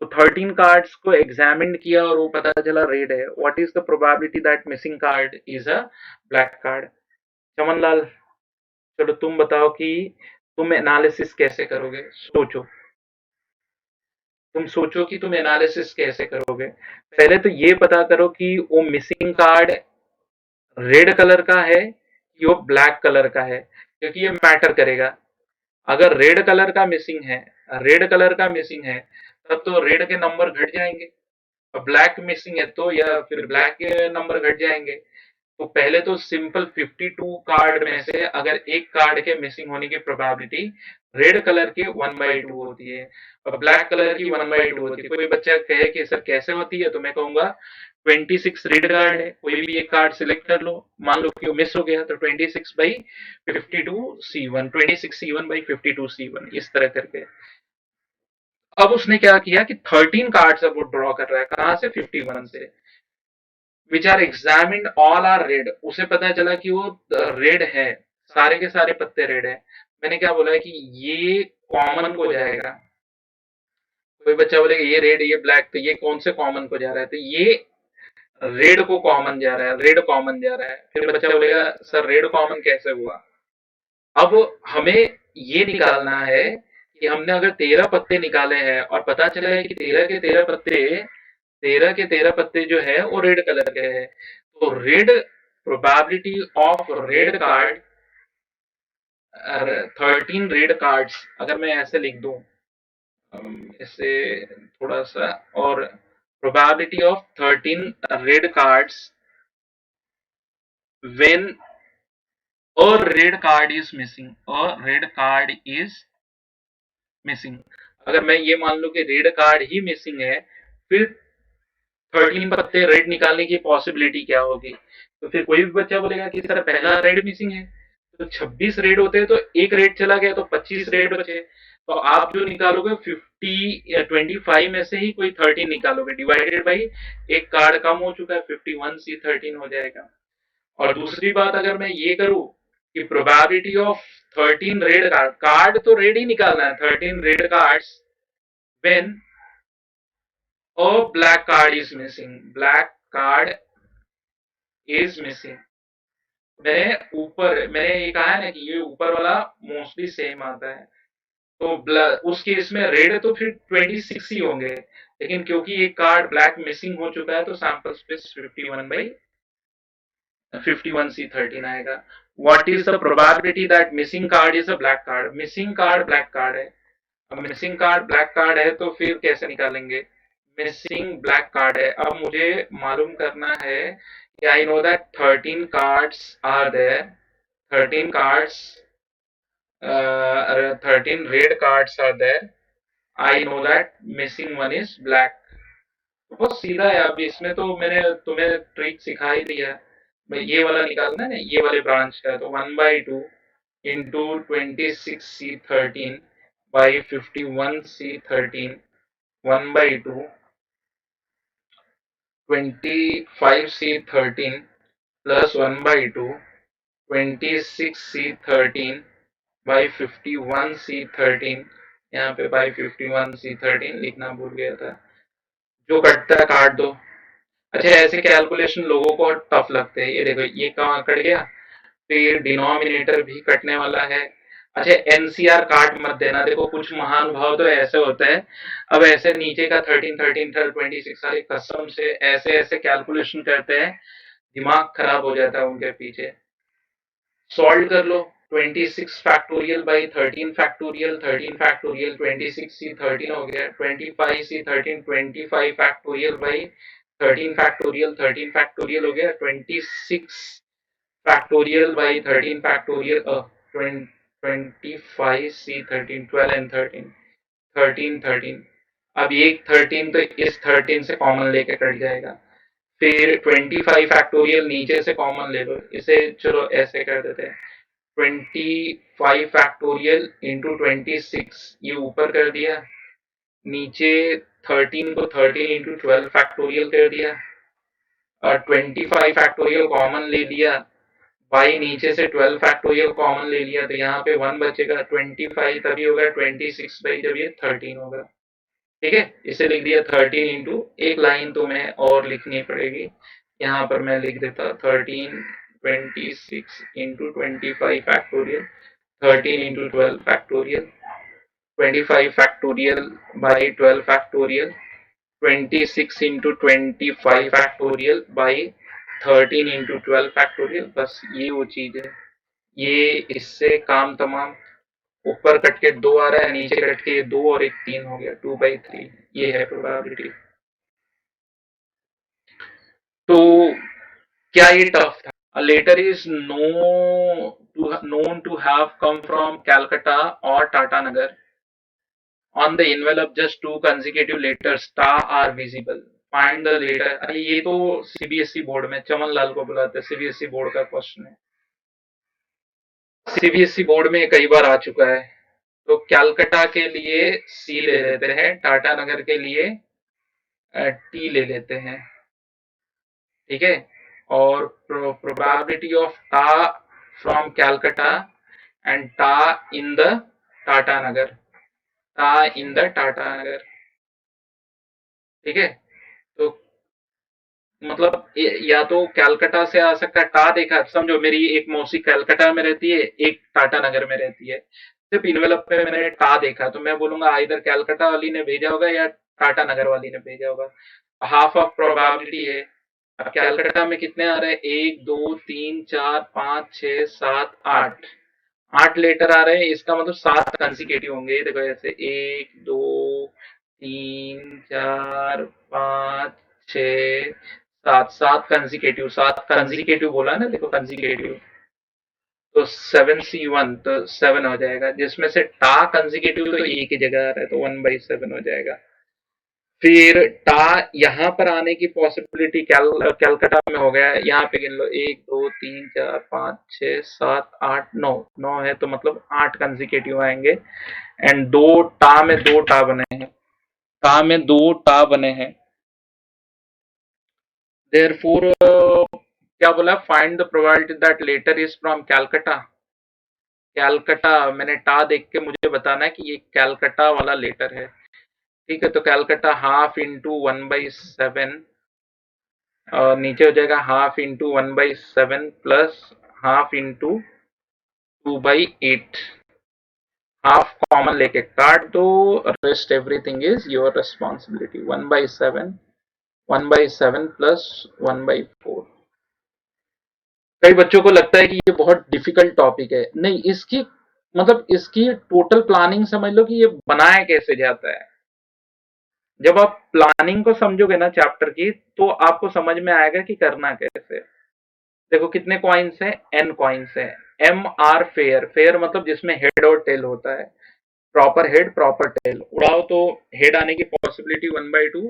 [SPEAKER 1] तो 13 कार्ड्स को एग्जामिन किया और वो पता चला रेड है। What is the probability that missing card is a black card? Chaman Lal, चलो तुम बताओ कि तुम एनालिसिस कैसे करोगे। सोचो, तुम सोचो कि तुम एनालिसिस कैसे करोगे। पहले तो ये पता करो कि वो मिसिंग कार्ड रेड कलर का है कि वो ब्लैक कलर का है, क्योंकि ये मैटर करेगा। अगर रेड कलर का मिसिंग है, रेड कलर का मिसिंग है, तब तो रेड के नंबर घट जाएंगे। और ब्लैक मिसिंग है तो या फिर ब्लैक के नंबर घट जाएंगे। तो पहले तो सिंपल 52 कार्ड में से अगर एक कार्ड के मिसिंग होने की प्रोबेबिलिटी रेड कलर की 1/2 होती है और ब्लैक कलर की 1/2 होती है। कोई बच्चा कहे कि सर कैसे होती है, तो मैं कहूंगा 26 रेड कार्ड है, कोई भी एक कार्ड सिलेक्ट कर लो, मान लो कि वो मिस हो गया तो 26/52 C1, 26C1/52 C1, इस तरह करके। अब उसने क्या किया कि 13 कार्ड्स अब वो ड्रॉ कर रहा है, कहां से? 51 से। Which are examined all are red, उसे पता चला कि वो रेड है, सारे के सारे पत्ते रेड है। मैंने क्या बोला है कि ये कॉमन को जाएगा। कोई बच्चा बोलेगा ये रेड ये ब्लैक, तो ये कौन से कॉमन को जा रहा है? तो ये रेड को कॉमन जा रहा है, रेड कॉमन जा रहा है। फिर बच्चा बोलेगा सर रेड कॉमन कैसे हुआ? अब हमें ये निकालना है कि हमने अगर 13 पत्ते निकाले हैं और पता चला है कि 13 के 13 पत्ते जो है वो रेड कलर के हैं, तो red probability of red card, 13 red cards, अगर मैं ऐसे लिख दूं, इसे थोड़ा सा और, probability of 13 red cards when a red card is missing, a red card is missing. अगर मैं ये मान लूं कि रेड कार्ड ही मिसिंग है, फिर 13 पत्ते रेड निकालने की पॉसिबिलिटी क्या होगी? तो फिर कोई भी बच्चा बोलेगा कि सर पहला रेड मिसिंग है, तो 26 रेड होते हैं तो एक रेड चला गया तो 25 रेड बचे। तो आप जो निकालोगे 50 या 25 में से ही कोई 13 निकालोगे, डिवाइडेड बाई एक कार्ड कम हो चुका है, 51C13 हो जाएगा। और दूसरी बात अगर मैं ये करूं कि probability of 13 red card, card तो रेड ही निकालना है, 13 red cards when a black card is missing, black card is missing. मैंने ये कहा है ना कि ये ऊपर वाला मोस्टली सेम आता है। तो उस केस में रेड तो फिर 26 ही होंगे, लेकिन क्योंकि एक कार्ड ब्लैक मिसिंग हो चुका है तो सैंपल स्पेस 51/51C13 आएगा। What is the probability that missing card is a black card? Missing card black card है। अब मिसिंग कार्ड ब्लैक कार्ड है तो फिर कैसे निकालेंगे? मिसिंग ब्लैक कार्ड है। अब मुझे मालूम करना है कि I know that 13 cards are there, 13 cards 13 red cards are there. I know that missing one is black. बहुत सीधा है। अब इसमें तो मैंने तुम्हें ट्रिक सिखा ही दिया है। भाई ये वाला निकालना है ना, ये वाले ब्रांच का, तो 1/2 into 26C13 by 51C13, 1/2 25C13 plus 1/2 26C13 by 51C13, यहाँ पे बाई 51C13 लिखना भूल गया था। जो कटता है काट दो। अच्छा, ऐसे कैलकुलेशन लोगों को टफ लगते हैं। ये देखो, ये कहाँ कट गया, फिर डिनोमिनेटर भी कटने वाला है। अच्छा, एनसीआर काट मत देना। देखो कुछ महान भाव तो ऐसे होते हैं, अब ऐसे नीचे का 13 26 सारे कसम से ऐसे ऐसे कैलकुलेशन करते हैं, दिमाग खराब हो जाता है उनके पीछे। सॉल्व कर लो। 26 factorial by 13 factorial, 13 factorial 26C13 हो गया। 25C13 25 factorial by 13 factorial, 13 factorial हो गया। 26 factorial by 13 factorial, 25C13, 12 and 13, 13 अब ये 13 तो इस 13 से कॉमन लेके कट जाएगा। फिर 25 फैक्टोरियल नीचे से कॉमन ले लो, इसे चलो ऐसे कर देते हैं। 25 फैक्टोरियल इंटू 26, ये ऊपर कर दिया। नीचे 13 को 13 इंटू 12 फैक्टोरियल कर दिया, और 25 फैक्टोरियल कॉमन ले लिया। बाई नीचे से 12 फैक्टोरियल कॉमन ले लिया, तो यहाँ पे 1 बचेगा। 25 तभी होगा 26 बाई जब ये 13 होगा। ठीक है, इसे लिख दिया 13 इंटू, एक लाइन तो मैं और लिखनी पड़ेगी, यहाँ पर मैं लिख देता 13 26 into 25 factorial, 13 into 12 factorial, 25 factorial by 12 factorial, 26 into 25 factorial by 13 into 12 factorial. बस ये वो चीज है, ये इससे काम तमाम। ऊपर कट के 2 आ रहा है, नीचे कट के 2 और एक 3 हो गया, 2/3। ये है प्रोबेबिलिटी। तो क्या ये टफ था? A letter is known to have come from Calcutta or Tatanagar. On the envelope, just two consecutive letters ta are visible. Find the letter. अरे ये तो सीबीएसई बोर्ड में चमन लाल को बुलाते हैं, सीबीएसई बोर्ड का क्वेश्चन है। सीबीएसई बोर्ड में कई बार आ चुका है। तो कैलकाटा के लिए सी ले लेते हैं, टाटा नगर के लिए टी ले लेते हैं। ठीक है, और प्रोबेबिलिटी ऑफ टा फ्रॉम कैलकाटा एंड टा इन द टाटा नगर, टा इन द टाटा नगर। ठीक है, तो मतलब या तो कैलकाटा से आ सकता है। टा देखा, समझो मेरी एक मौसी कैलकाटा में रहती है, एक टाटा नगर में रहती है। सिर्फ इनवेलप पे मैंने टा देखा, तो मैं बोलूंगा इधर कैलकाटा वाली ने भेजा होगा या टाटा नगर वाली ने भेजा होगा। हाफ ऑफ प्रोबेबिलिटी है। अब कैलकाटा में कितने आ रहे हैं, 1 2 3 4 5 6 7 8, 8 लेटर आ रहे हैं। इसका मतलब 7 कंसिक्यूटिव होंगे। देखो ऐसे 1 2 3 4 5 6 7, 7 कंसिक्यूटिव, 7 कंसिक्यूटिव बोला ना, देखो कंसिक्यूटिव। तो 7C1 तो 7 हो जाएगा, जिसमें से टा कंसिक्यूटिव तो एक ही जगह आ रहा है, तो 1/7 हो जाएगा। फिर टा यहाँ पर आने की पॉसिबिलिटी कैलकाटा में हो गया है। यहाँ पे गिन लो 1 2 3 4 5 6 7 8 9, 9 है तो मतलब 8 कंसिक्यूटिव आएंगे। एंड दो टा बने हैं, टा में 2 टा बने हैं। देयरफॉर क्या बोला, find the probability that letter is from Calcutta. Calcutta मैंने टा देख के मुझे बताना है कि ये कैलकाटा वाला लेटर है। ठीक है, तो कैलकाटा हाफ इंटू 1/7, और नीचे हो जाएगा half into 1/7 plus half into 2/8। Half common लेके काट दो, rest everything is your responsibility. 1/7, 1/7 plus 1/4। कई बच्चों को लगता है कि ये बहुत डिफिकल्ट टॉपिक है। नहीं, इसकी मतलब इसकी टोटल प्लानिंग समझ लो कि ये बनाया कैसे जाता है। जब आप प्लानिंग को समझोगे ना चैप्टर की, तो आपको समझ में आएगा कि करना कैसे। देखो कितने कॉइन्स हैं, n कॉइन्स हैं। एम आर फेयर, फेयर मतलब जिसमें हेड और टेल होता है, प्रॉपर हेड प्रॉपर टेल, उड़ाओ तो हेड आने की पॉसिबिलिटी 1/2,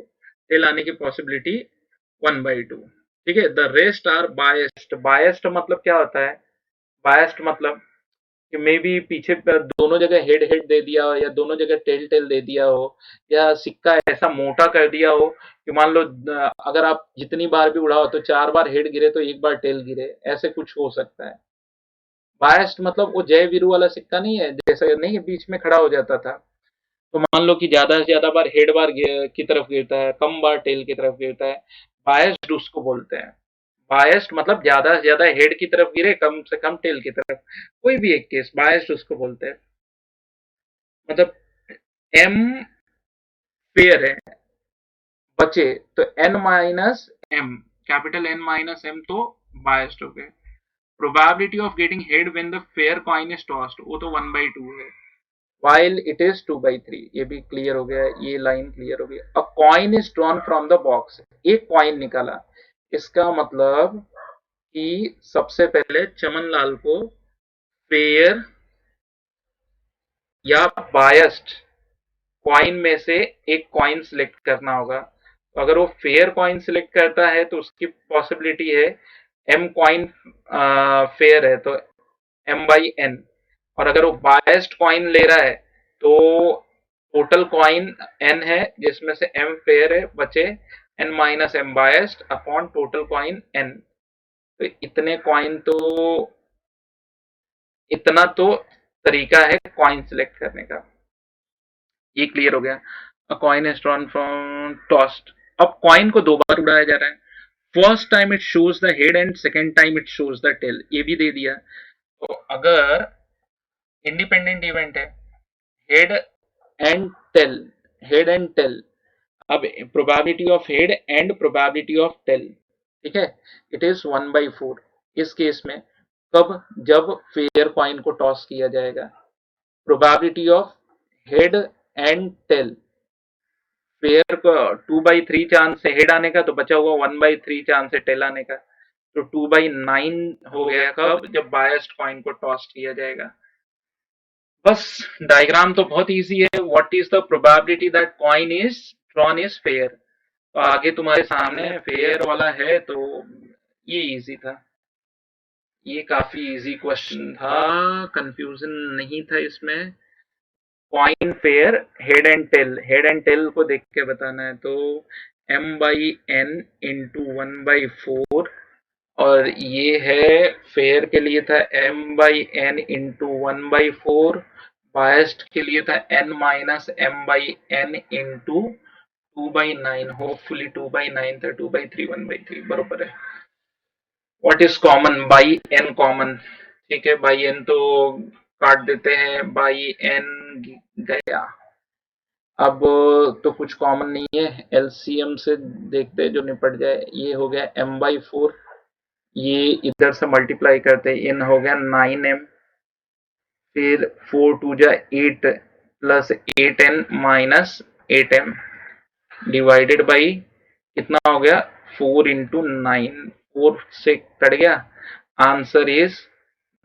[SPEAKER 1] टेल आने की पॉसिबिलिटी 1/2। ठीक है, the rest are biased. Biased मतलब क्या होता है? बायस्ड मतलब कि मे बी पीछे दोनों जगह हेड हेड दे दिया हो, या दोनों जगह टेल टेल दे दिया हो, या सिक्का ऐसा मोटा कर दिया हो कि मान लो अगर आप जितनी बार भी उड़ाओ तो 4 बार हेड गिरे तो 1 बार टेल गिरे, ऐसे कुछ हो सकता है। बायस्ड मतलब वो जय वीरू वाला सिक्का नहीं है, जैसे नहीं बीच में खड़ा हो जाता था, तो मान लो कि ज्यादा से ज्यादा बार हेड बार की तरफ गिरता है, कम बार टेल की तरफ गिरता है, बायस्ड उसको बोलते हैं। बायस्ड मतलब ज्यादा से ज्यादा हेड की तरफ गिरे, कम से कम टेल की तरफ, कोई भी एक केस बायस्ड उसको बोलते हैं। मतलब एम पेयर है, बचे तो N minus M, capital N minus M, तो बायस्ड हो गए। Probability of getting head when the fair coin is tossed, वो तो 1/2 है, while it is 2/3। ये भी क्लियर हो गया, ये लाइन क्लियर हो गई। अ coin is drawn from the box, एक कॉइन निकाला, इसका मतलब कि सबसे पहले चमन लाल को फेयर या बायस्ड कॉइन में से एक कॉइन सिलेक्ट करना होगा। तो अगर वो फेयर कॉइन सिलेक्ट करता है तो उसकी पॉसिबिलिटी है एम कॉइन फेयर है तो M/N, और अगर वो बायस्ड कॉइन ले रहा है तो टोटल कॉइन n है जिसमें से m फेयर है, बचे n minus M biased upon total coin n। तो इतना तो तरीका है कॉइन सिलेक्ट करने का। ये क्लियर हो गया। A coin is drawn from tossed. अब कॉइन को 2 बार उड़ाया जा रहा है, first time it shows the head and second time it shows the tail, ये भी दे दिया। तो अगर इंडिपेंडेंट इवेंट है, head and tail, head and tail, अब probability of head and probability of tail, ठीक है, इट इज 1/4। इस केस में कब? जब फेयर कॉइन को टॉस किया जाएगा। Probability of head and tail, fair को 2/3 चांस है हेड आने का, तो बचा हुआ 1/3 चांस है टेल आने का, तो 2/9 हो गया कब? जब बायस्ड कॉइन को टॉस किया जाएगा। बस डायग्राम तो बहुत इजी है। What is the probability that coin is drawn is fair, तो आगे तुम्हारे सामने फेयर वाला है, तो ये इजी था, ये काफी इजी क्वेश्चन था, कंफ्यूजन नहीं था इसमें। Coin fair, head and tail, head and tail को देख के बताना है, तो M/N इंटू 1/4, और ये है फेयर के लिए था M/N इंटू 1/4, बायस्ड के लिए था N-M/N इंटू 2/9, होपफुली 2/9 था, 2/3 1/3 बरोबर है। What is common? By N common, ठीक है, बाई एन तो काट देते हैं, बाई एन गया। अब तो कुछ कॉमन नहीं है, एलसीएम से देखते हैं जो निपट जाए। ये हो गया M/4, ये इधर से मल्टीप्लाई करते हैं, इन हो गया 9m, फिर 4 2 8 plus 8n minus 8m divided by कितना हो गया? 4 × 9, 4 से कट गया, answer is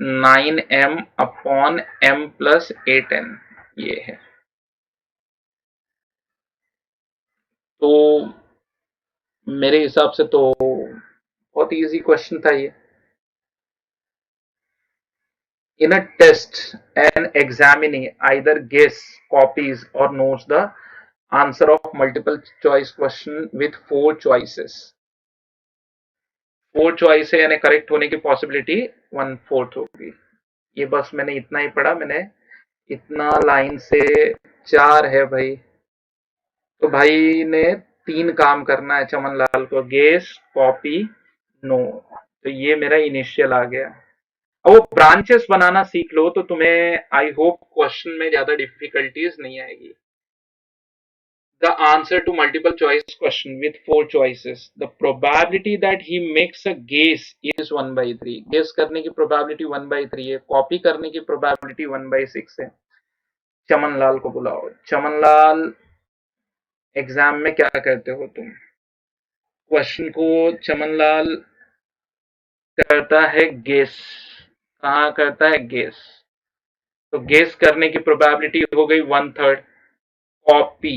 [SPEAKER 1] 9m upon m plus 8n, ये है। तो मेरे हिसाब से तो बहुत इजी क्वेश्चन था ये। In a test, an examinee either guess, copies, or knows the answer of multiple choice question with 4 choices। 4 choice है यानी करेक्ट होने की पॉसिबिलिटी 1/4 होगी। ये बस मैंने इतना ही पढ़ा, मैंने इतना लाइन से 4 है भाई। तो भाई ने 3 काम करना है चमन लाल को, गेस, कॉपी, नो। तो ये मेरा इनिशियल आ गया। अब वो ब्रांचेस बनाना सीख लो तो तुम्हें आई होप क्वेश्चन में ज्यादा डिफिकल्टीज नहीं आएगी। The answer to multiple choice question with 4 choices, the probability that he makes a guess is 1/3। Guess करने की प्रोबेबिलिटी 1/3 है, कॉपी करने की प्रोबेबिलिटी 1/6 है। चमन लाल को बुलाओ। चमन लाल, एग्जाम में क्या करते हो तुम? क्वेश्चन को चमन लाल करता है गेस, कहाँ करता है? गेस। तो गेस करने की प्रोबेबिलिटी हो गई 1/3। कॉपी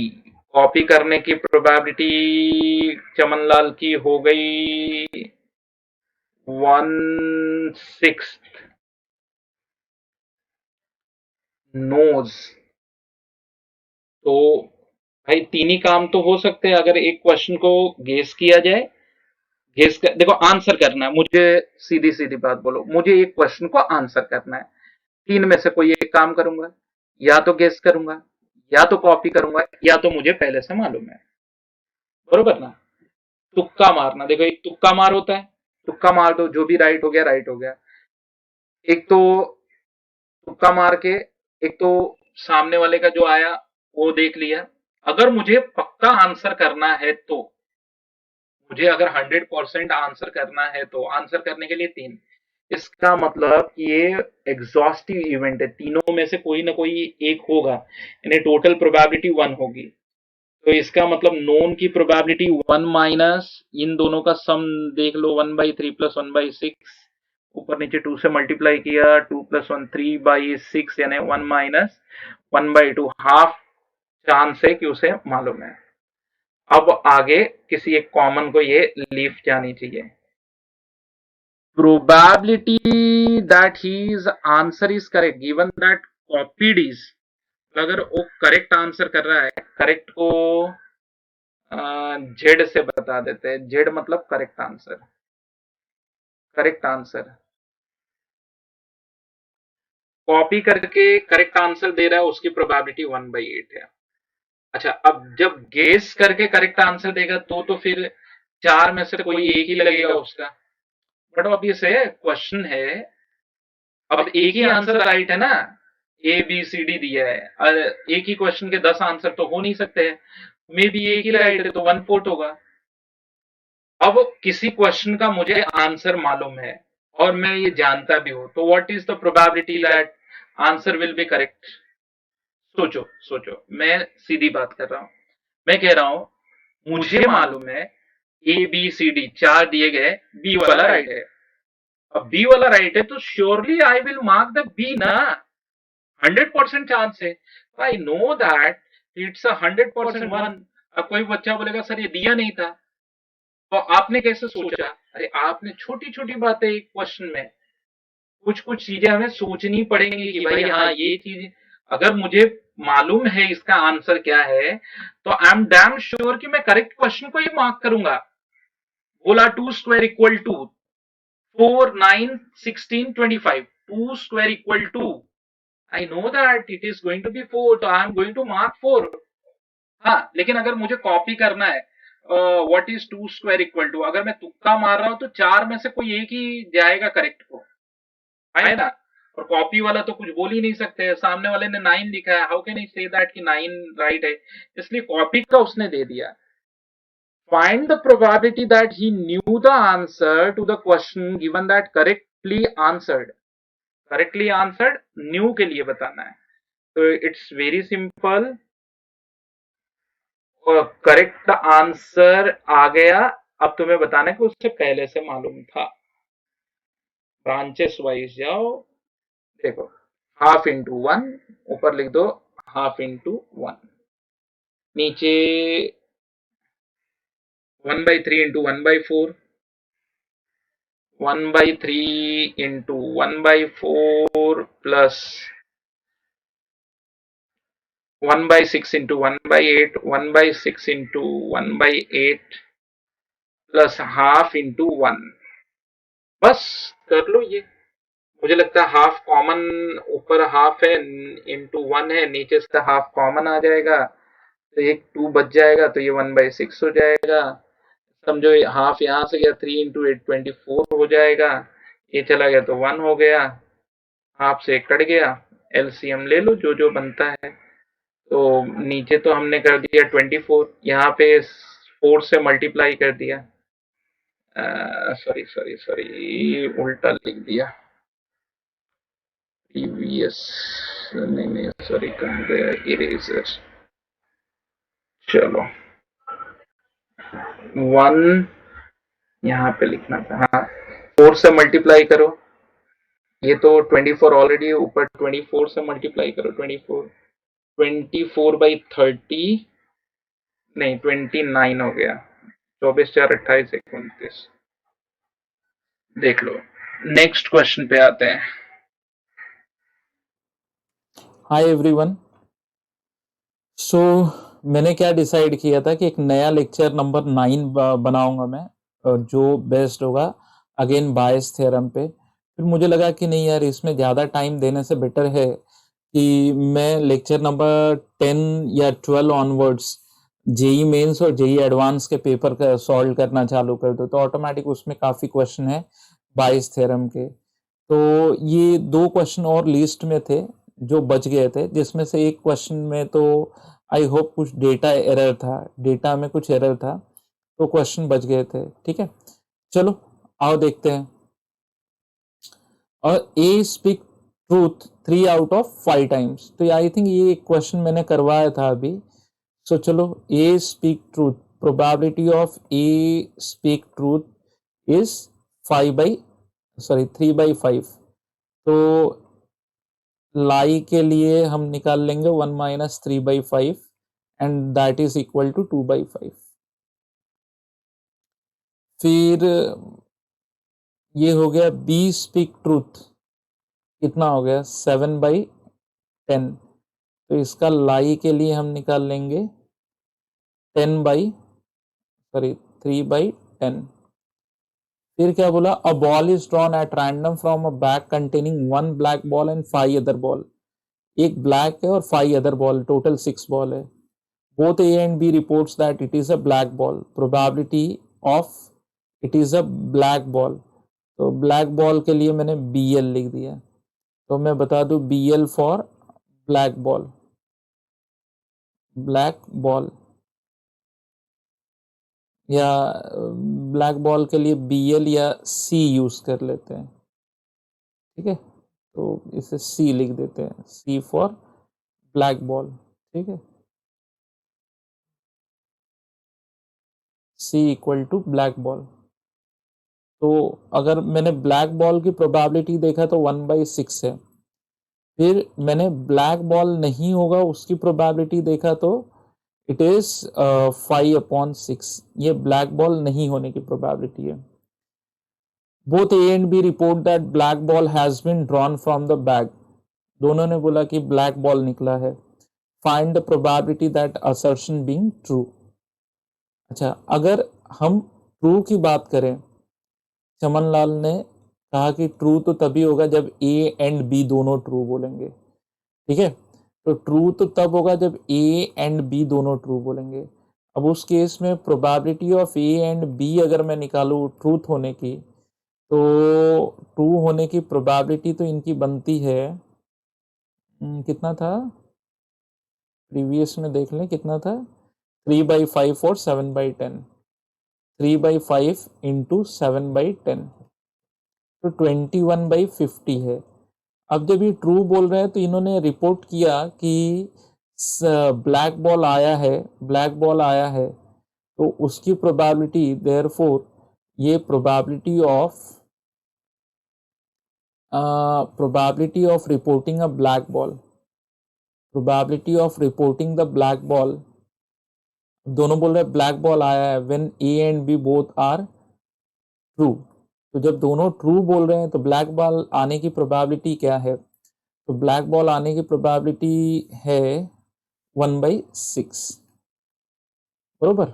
[SPEAKER 1] कॉपी करने की प्रोबेबिलिटी चमनलाल की हो गई 1/6। नोज। तो भाई तीन ही काम तो हो सकते हैं अगर एक क्वेश्चन को गेस किया जाए। देखो आंसर करना है मुझे। सीधी सीधी बात बोलो, मुझे एक क्वेश्चन को आंसर करना है। तीन में से कोई एक काम करूंगा, या तो गेस करूंगा, या तो कॉपी करूंगा, या तो मुझे पहले से मालूम है। बरोबर ना? तुक्का मारना, देखो एक तुक्का मार होता है, तुक्का मार दो, जो भी राइट हो गया राइट हो गया। एक तो तुक्का मार के, एक तो सामने वाले का जो आया वो देख लिया। अगर मुझे पक्का आंसर करना है तो, मुझे अगर 100% आंसर करना है तो आंसर करने के लिए तीन। इसका मतलब कि ये एग्जॉस्टिव इवेंट है, तीनों में से कोई ना कोई एक होगा, यानी टोटल प्रोबेबिलिटी 1 होगी। तो इसका मतलब नोन की प्रोबेबिलिटी 1 माइनस इन दोनों का सम देख लो, 1/3 प्लस 1/6, ऊपर नीचे 2 से मल्टीप्लाई किया, 2 प्लस 1 3/6, यानी 1 माइनस 1/2, हाफ चांस है कि उसे मालूम है। अब आगे किसी एक कॉमन को ये लीफ जानी चाहिए। Probability that his answer is correct given that copied is, अगर वो करेक्ट आंसर कर रहा है, करेक्ट को जेड से बता देते हैं। जेड मतलब correct answer. Correct answer copy करके करेक्ट आंसर दे रहा है, उसकी प्रोबेबिलिटी 1/8 है। अच्छा, अब जब गेस करके करेक्ट आंसर देगा तो फिर चार में से कोई एक ही लगेगा उसका। बट अब ये से क्वेश्चन है, अब एक ही आंसर राइट है ना, ए बी सी डी दिया है, एक ही क्वेश्चन के 10 आंसर तो हो नहीं सकते हैं। मे बी एक ही राइट है तो 1/4 होगा। अब किसी क्वेश्चन का मुझे आंसर मालूम है और मैं ये जानता भी हूं, तो what is the probability that answer will be correct? सोचो सोचो, मैं सीधी बात कर रहा हूं। मैं कह रहा हूं मुझे मालूम है ए बी सी डी चार दिए गए, बी वाला राइट है। अब बी वाला राइट है तो surely I will mark the B ना। 100% चांस है। I know that it's 100% one. अब कोई बच्चा बोलेगा सर ये दिया नहीं था, तो आपने कैसे सोचा? अरे आपने छोटी छोटी बातें एक क्वेश्चन में, कुछ कुछ चीजें हमें सोचनी पड़ेंगी कि भाई हाँ ये चीज अगर मुझे मालूम है इसका आंसर क्या है, तो आई एम डैम श्योर कि मैं करेक्ट क्वेश्चन को ही मार्क करूंगा। बोला 2² = 4 9 16 25, 2² = I know that it is going to be 4, तो I am going to mark 4। हाँ, लेकिन अगर मुझे कॉपी करना है, व्हाट इज 2² = अगर मैं तुक्का मार रहा हूं तो चार में से कोई एक ही जाएगा करेक्ट को, है ना? और कॉपी वाला तो कुछ बोल ही नहीं सकते, सामने वाले ने 9 लिखा है, how can I say that कि 9 राइट है? इसलिए कॉपी का उसने दे दिया। Find the probability that he knew the answer to the question given that correctly answered। Correctly answered न्यू के लिए बताना है। तो it's very simple, correct answer आ गया। अब तुम्हें बताना है कि उससे पहले से मालूम था। ब्रांचेस वाइज जाओ, देखो हाफ इंटू वन, ऊपर लिख दो हाफ इंटू वन, नीचे 1/3 into 1/4, 1/3 into 1/4 plus 1/6 into 1/8, 1/6 into 1/8 plus half into one. बस कर लो ये। मुझे लगता है हाफ कॉमन, ऊपर हाफ है इंटू वन है, नीचे से हाफ कॉमन आ जाएगा, तो एक 2 बच जाएगा, तो ये 1/6 हो जाएगा। समझो हाफ यहाँ से गया, 3 × 8 24 हो जाएगा, ये चला गया तो 1 हो गया, हाफ से कट गया। एलसीएम ले लो जो जो बनता है। तो नीचे तो हमने कर दिया 24, यहाँ पे 4 से मल्टीप्लाई कर दिया, सॉरी सॉरी सॉरी उल्टा लिख दिया, प्रीवियस, नहीं नहीं सॉरी कहाँ गया इरेजर। चलो 1 यहाँ पे लिखना था, हाँ 4 से मल्टीप्लाई करो, ये तो 24 ऑलरेडी ऊपर 24 से मल्टीप्लाई करो 24 बाई 30 नहीं 29 हो गया 24 4 28 1 29 देख लो। नेक्स्ट क्वेश्चन पे आते हैं।
[SPEAKER 2] Hi everyone. सो मैंने क्या डिसाइड किया था कि एक नया लेक्चर नंबर 9 बनाऊंगा मैं, जो बेस्ड होगा अगेन बायस थ्योरम पे। फिर मुझे लगा कि नहीं यार, इसमें ज़्यादा टाइम देने से बेटर है कि मैं लेक्चर नंबर 10 या 12 ऑनवर्ड्स जेई मेंस और जेई एडवांस के पेपर का सॉल्व करना चालू कर दूँ, तो ऑटोमेटिक उसमें काफ़ी क्वेश्चन है बायस थ्योरम के। तो ये 2 क्वेश्चन और लिस्ट में थे जो बच गए थे, जिसमें से एक क्वेश्चन में तो आई होप कुछ डेटा एरर था, डेटा में कुछ एरर था, तो क्वेश्चन बच गए थे। ठीक है, चलो आओ देखते हैं। और A speak truth 3 out of 5 times, तो आई थिंक ये क्वेश्चन मैंने करवाया था अभी। सो चलो, A speak truth, probability of A speak truth is 3/5। तो लाई के लिए हम निकाल लेंगे 1 minus 3/5 and that is equal to 2/5। फिर ये हो गया बी स्पीक ट्रूथ, कितना हो गया 7/10। तो इसका लाई के लिए हम निकाल लेंगे 3/10। फिर क्या बोला, a ball is drawn at random from a bag containing 1 black ball and 5 other ball. एक ब्लैक है और 5 अदर बॉल, टोटल 6 बॉल है। Both A and B reports that it is a black ball. Probability of it is a black ball. तो black ball के लिए मैंने BL लिख दिया, तो मैं बता दूं BL for black ball, black ball या ब्लैक बॉल के लिए BL या C यूज कर लेते हैं। ठीक है, तो इसे C लिख देते हैं, C फॉर ब्लैक बॉल। ठीक है, C equal to black ball. तो अगर मैंने ब्लैक बॉल की प्रोबेबिलिटी देखा तो 1/6 है। फिर मैंने ब्लैक बॉल नहीं होगा उसकी प्रोबेबिलिटी देखा तो इट इज 5/6। ये ब्लैक बॉल नहीं होने की प्रोबेबिलिटी है। Both A and B report that black ball has been drawn from the bag. दोनों ने बोला कि ब्लैक बॉल निकला है। Find the probability that assertion being true. अच्छा, अगर हम ट्रू की बात करें, चमन लाल ने कहा कि ट्रू तो तभी होगा जब ए एंड बी दोनों ट्रू बोलेंगे। ठीक है, तो ट्रू तो तब होगा जब ए एंड बी दोनों ट्रू बोलेंगे। अब उस केस में probability of A and B अगर मैं निकालूं ट्रूथ होने की, तो ट्रू होने की प्रोबेबिलिटी तो इनकी बनती है, कितना था प्रीवियस में देख लें कितना था, 3/5 और 7/10। 3/5 इंटू 7/10, तो 21/50 है। अब जब ये ट्रू बोल रहे हैं तो इन्होंने रिपोर्ट किया कि ब्लैक बॉल आया है, ब्लैक बॉल आया है, तो उसकी प्रोबेबिलिटी देयरफॉर ये probability of reporting a black ball, probability of reporting the black ball, दोनों बोल रहे हैं ब्लैक बॉल आया है when A and B both are true. तो जब दोनों ट्रू बोल रहे हैं तो ब्लैक बॉल आने की प्रोबेबिलिटी क्या है, तो ब्लैक बॉल आने की प्रोबेबिलिटी है 1/6, बरोबर।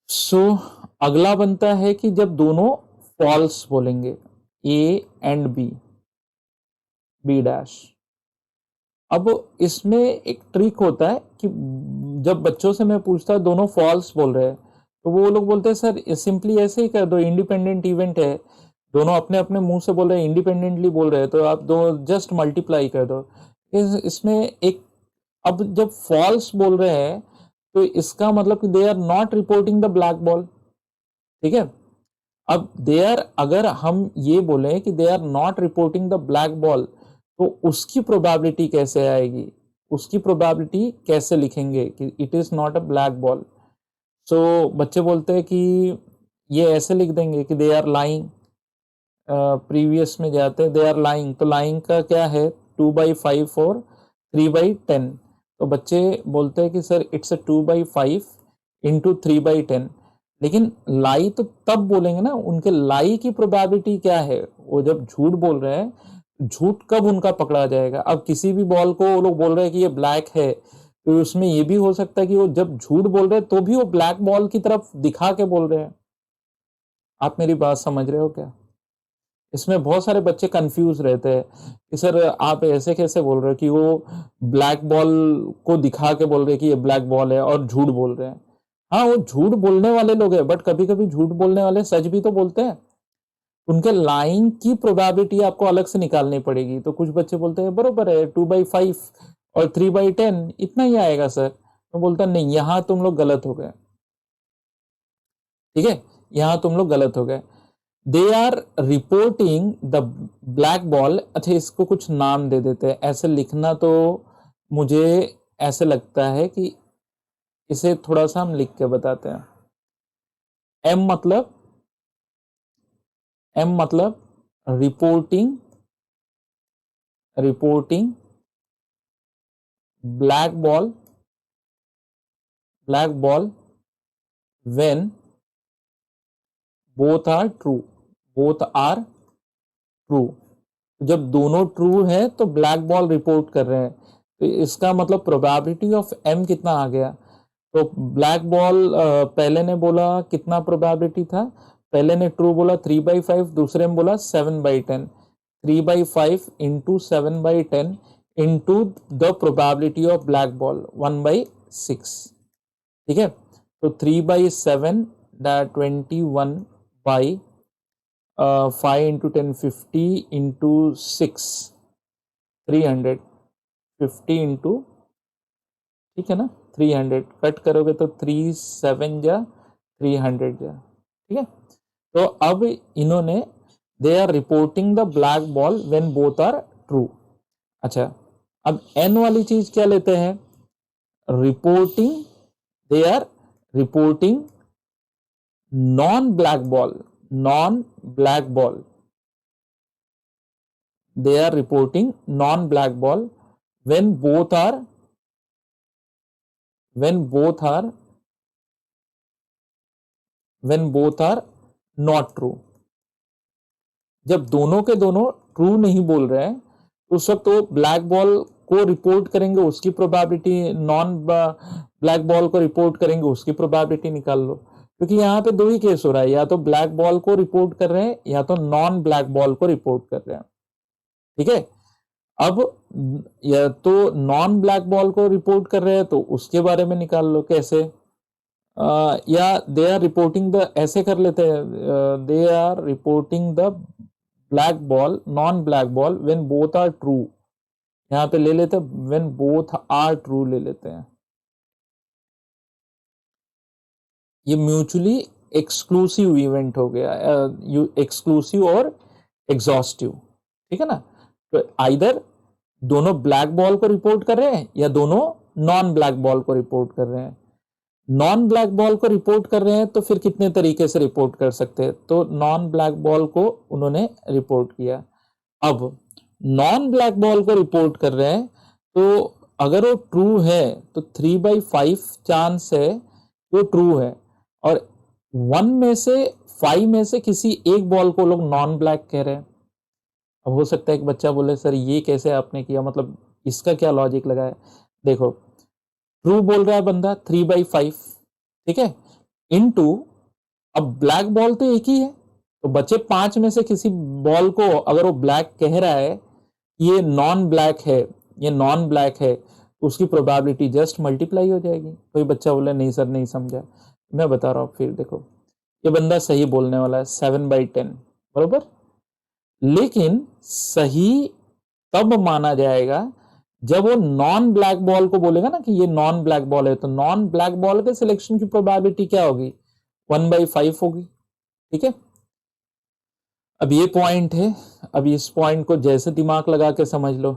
[SPEAKER 2] सो अगला बनता है कि जब दोनों फॉल्स बोलेंगे, ए एंड बी डैश। अब इसमें एक ट्रिक होता है कि जब बच्चों से मैं पूछता हूँ दोनों फॉल्स बोल रहे हैं, तो वो लोग बोलते हैं सर सिंपली ऐसे ही कर दो, इंडिपेंडेंट इवेंट है, दोनों अपने अपने मुंह से बोल रहे हैं, इंडिपेंडेंटली बोल रहे हैं, तो आप दो जस्ट मल्टीप्लाई कर दो। इसमें एक, अब जब फॉल्स बोल रहे हैं तो इसका मतलब कि they are not reporting the black ball. ठीक है, अब दे आर, अगर हम ये बोले कि they are not reporting the black ball, तो उसकी प्रोबेबिलिटी कैसे आएगी, उसकी प्रोबेबिलिटी कैसे लिखेंगे कि it is not a black ball. So बच्चे बोलते हैं कि ये ऐसे लिख देंगे कि दे आर लाइंग, प्रीवियस में जाते हैं, दे आर लाइंग, तो लाइंग का क्या है 2/5 और 3/10। तो बच्चे बोलते हैं कि सर इट्स 2/5 इंटू 3/10, लेकिन लाई तो तब बोलेंगे ना, उनके लाई की प्रोबेबिलिटी क्या है, वो जब झूठ बोल रहे हैं, झूठ कब उनका पकड़ा जाएगा। अब किसी भी बॉल को वो लोग बोल रहे हैं कि ये ब्लैक है, तो उसमें ये भी हो सकता है कि वो जब झूठ बोल रहे हैं तो भी वो ब्लैक बॉल की तरफ दिखा के बोल रहे हैं। आप मेरी बात समझ रहे हो क्या? इसमें बहुत सारे बच्चे कंफ्यूज रहते हैं कि सर आप ऐसे कैसे बोल रहे हो कि वो ब्लैक बॉल को दिखा के बोल रहे हैं कि ये ब्लैक बॉल है और झूठ बोल रहे हैं। हाँ, वो झूठ बोलने वाले लोग हैं, बट कभी कभी झूठ बोलने वाले सच भी तो बोलते हैं। उनके लाइन की प्रोबेबिलिटी आपको अलग से निकालनी पड़ेगी। तो कुछ बच्चे बोलते हैं बरोबर है 2/5 और 3/10 इतना ही आएगा सर। मैं बोलता नहीं, यहां तुम लोग गलत हो गए। ठीक है, यहां तुम लोग गलत हो गए। They are reporting the black ball. अच्छा, इसको कुछ नाम दे देते हैं, ऐसे लिखना तो मुझे ऐसे लगता है कि इसे थोड़ा सा हम लिख के बताते हैं। एम मतलब reporting black ball when both are true. जब दोनों ट्रू है तो ब्लैक बॉल रिपोर्ट कर रहे हैं। तो इसका मतलब प्रोबेबिलिटी ऑफ एम कितना आ गया। तो ब्लैक बॉल पहले ने बोला कितना प्रोबेबिलिटी था, पहले ने ट्रू बोला 3/5, दूसरे में बोला 7/10। 3/5 into 7/10 into the probability of black ball 1/6। ठीक है, तो 3/7 21 5 इंटू 10 50 इंटू 6 300 50 इंटू, ठीक है ना, 300 कट करोगे तो 3 7 जा 300 जा। ठीक है, तो अब इन्होंने they are reporting the black ball when both are true. अच्छा, अब एन वाली चीज क्या लेते हैं, reporting, they are reporting non black ball they are reporting non-black ball when both are not true। जब दोनों के दोनों ट्रू नहीं बोल रहे हैं उस वक्त वो ब्लैक बॉल को रिपोर्ट करेंगे, उसकी प्रोबेबिलिटी, नॉन ब्लैक बॉल को रिपोर्ट करेंगे, उसकी प्रोबेबिलिटी निकाल लो। क्योंकि यहाँ पे दो ही केस हो रहा है, या तो ब्लैक बॉल को रिपोर्ट कर रहे हैं या तो नॉन ब्लैक बॉल को रिपोर्ट कर रहे हैं। ठीक है, अब या तो नॉन ब्लैक बॉल को रिपोर्ट कर रहे हैं तो उसके बारे में निकाल लो कैसे, या दे आर रिपोर्टिंग द, ऐसे कर लेते हैं, they are reporting the black ball non black ball when both are true. यहां पे ले लेते हैं व्हेन बोथ आर ट्रू ले लेते हैं। ये म्यूचुअली एक्सक्लूसिव इवेंट हो गया, एक्सक्लूसिव और एग्जॉस्टिव। ठीक है ना, तो आइदर दोनों ब्लैक बॉल को रिपोर्ट कर रहे हैं या दोनों नॉन ब्लैक बॉल को रिपोर्ट कर रहे हैं। नॉन ब्लैक बॉल को रिपोर्ट कर रहे हैं तो फिर कितने तरीके से रिपोर्ट कर सकते हैं, तो नॉन ब्लैक बॉल को उन्होंने रिपोर्ट किया। अब नॉन ब्लैक बॉल को रिपोर्ट कर रहे हैं तो अगर वो ट्रू है तो 3/5 चांस है वो ट्रू है, और 5 में से किसी एक बॉल को लोग नॉन ब्लैक कह रहे हैं। अब हो सकता है एक बच्चा बोले सर ये कैसे आपने किया, मतलब इसका क्या लॉजिक लगाया। देखो, ट्रू बोल रहा है बंदा 3/5, ठीक है, इनटू, अब ब्लैक बॉल तो एक ही है, तो बचे 5 में से किसी बॉल को अगर वो ब्लैक कह रहा है ये नॉन ब्लैक है, तो उसकी प्रोबेबिलिटी जस्ट मल्टीप्लाई हो जाएगी। कोई बच्चा बोले नहीं सर नहीं समझा, मैं बता रहा हूं। फिर देखो, ये बंदा सही बोलने वाला है 7/10 बरोबर, लेकिन सही तब माना जाएगा जब वो नॉन ब्लैक बॉल को बोलेगा ना कि ये नॉन ब्लैक बॉल है, तो नॉन ब्लैक बॉल के सिलेक्शन की प्रोबेबिलिटी क्या होगी, 1/5 होगी। ठीक है, अब ये पॉइंट है, अब इस पॉइंट को जैसे दिमाग लगा के समझ लो।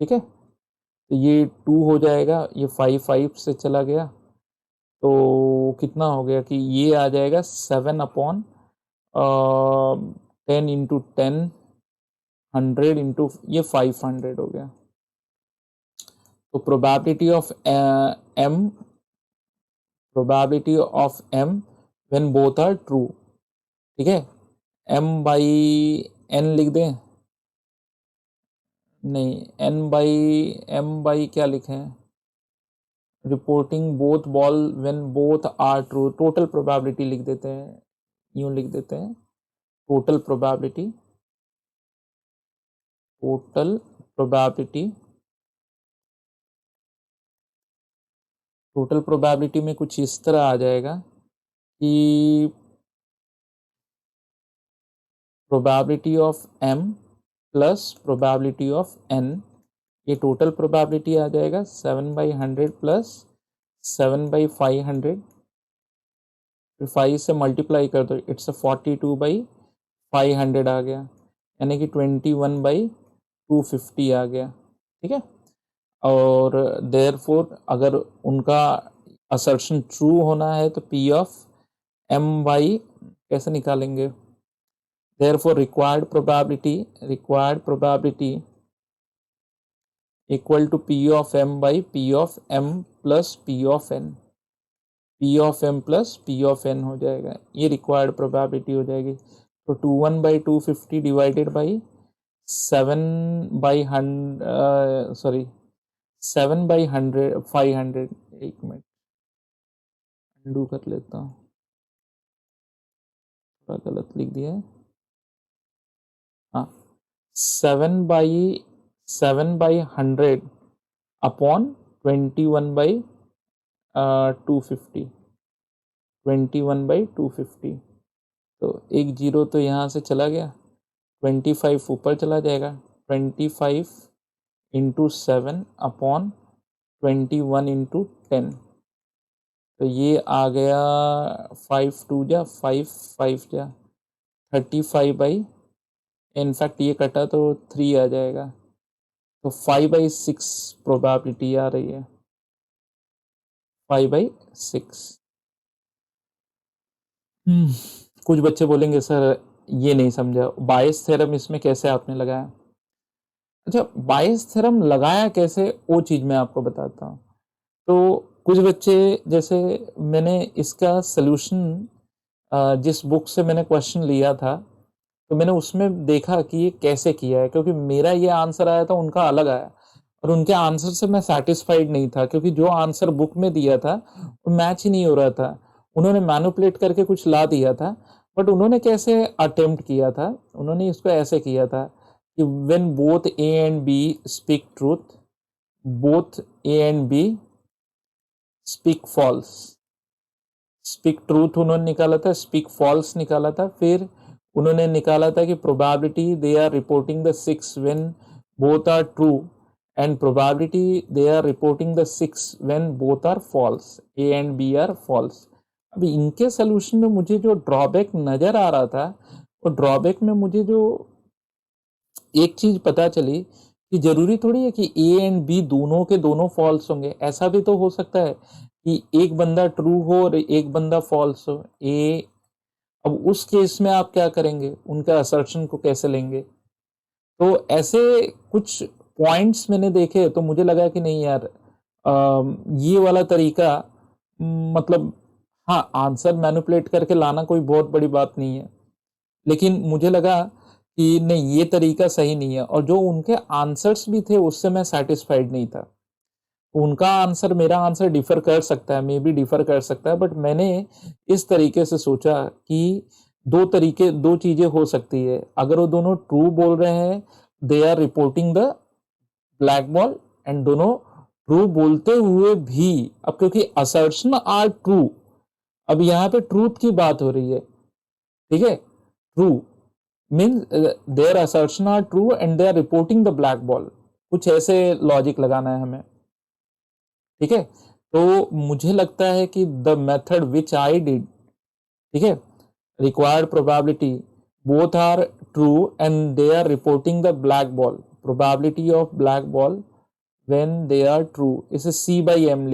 [SPEAKER 2] ठीक है, तो ये 2 हो जाएगा, ये 5 से चला गया, तो कितना हो गया कि ये आ जाएगा 7/, 10 इंटू 10, 100 इंटू ये 500 हो गया। तो probability of m when both are true, ठीक है। m बाई n लिख दें, नहीं m बाई क्या लिखें, reporting both ball when both are true, total probability लिख देते हैं, यूं लिख देते हैं टोटल प्रोबेबिलिटी में कुछ इस तरह आ जाएगा कि probability of m plus probability of n, ये टोटल प्रोबेबिलिटी आ जाएगा 7/100 प्लस 7/500, फिर 5 से मल्टीप्लाई कर दो, इट्स 42/500 आ गया, यानी कि 21/250 आ गया, ठीक है। और देयरफॉर अगर उनका असर्शन ट्रू होना है तो P ऑफ m बाई कैसे निकालेंगे, therefore required probability equal to P of m by P of m plus P of n, P of m plus P of n हो जाएगा, ये रिक्वायर्ड प्रोबेबिलिटी हो जाएगी। तो 21/250 डिवाइडेड बाई 7/500, एक minute undo कर लेता हूँ, थोड़ा गलत लिख दिया है, हाँ 7/100 अपॉन 21/250, तो एक जीरो तो यहाँ से चला गया, 25 ऊपर चला जाएगा, 25 इंटू 7 अपॉन 21 इंटू 10, तो ये आ गया 5 2 जा 5 5 जा 35 इनफैक्ट ये कटा तो 3 आ जाएगा, तो 5/6 प्रोबेबिलिटी आ रही है, 5/6। कुछ बच्चे बोलेंगे सर ये नहीं समझा, बायस थ्योरम इसमें कैसे आपने लगाया। अच्छा, बायस थ्योरम लगाया कैसे वो चीज़ मैं आपको बताता हूँ। तो कुछ बच्चे, जैसे मैंने इसका सलूशन जिस बुक से मैंने क्वेश्चन लिया था तो मैंने उसमें देखा कि ये कैसे किया है, क्योंकि मेरा ये आंसर आया था, उनका अलग आया, और उनके आंसर से मैं सेटिस्फाइड नहीं था, क्योंकि जो आंसर बुक में दिया था वो मैच ही नहीं हो रहा था, उन्होंने मैनिपुलेट करके कुछ ला दिया था। बट उन्होंने कैसे अटेम्प्ट किया था, उन्होंने इसको ऐसे किया था कि when both A and B speak truth, both A and B speak false, speak truth उन्होंने निकाला था, स्पीक फॉल्स निकाला था, फिर उन्होंने निकाला था कि probability they are reporting the 6 when both are true and probability they are reporting the 6 when both are false, A and B are false. अब इनके सोल्यूशन में मुझे जो ड्रॉबैक नजर आ रहा था, वो ड्रॉबैक में मुझे जो एक चीज पता चली कि जरूरी थोड़ी है कि ए एंड बी दोनों के दोनों फॉल्स होंगे, ऐसा भी तो हो सकता है कि एक बंदा ट्रू हो और एक बंदा फॉल्स हो। अब उस केस में आप क्या करेंगे, उनका असर्शन को कैसे लेंगे। तो ऐसे कुछ पॉइंट्स मैंने देखे तो मुझे लगा कि नहीं यार, ये वाला तरीका, मतलब हाँ, आंसर मैनिपुलेट करके लाना कोई बहुत बड़ी बात नहीं है, लेकिन मुझे लगा कि नहीं, ये तरीका सही नहीं है, और जो उनके आंसर्स भी थे उससे मैं सेटिस्फाइड नहीं था। उनका आंसर मेरा आंसर डिफर कर सकता है, मे बी डिफर कर सकता है, बट मैंने इस तरीके से सोचा कि दो चीजें हो सकती है। अगर वो दोनों ट्रू बोल रहे हैं, they are reporting the black ball, and दोनों ट्रू बोलते हुए भी, अब क्योंकि असर्शन आर ट्रू, अब यहाँ पे ट्रूथ की बात हो रही है, ठीक है, true means their assertion are true and they are reporting the black ball, कुछ ऐसे लॉजिक लगाना है हमें, ठीक है। तो मुझे लगता है कि the method which I did, ठीक है, required probability both are true and they are reporting the black ball, probability of black ball when they are true, इसे C/M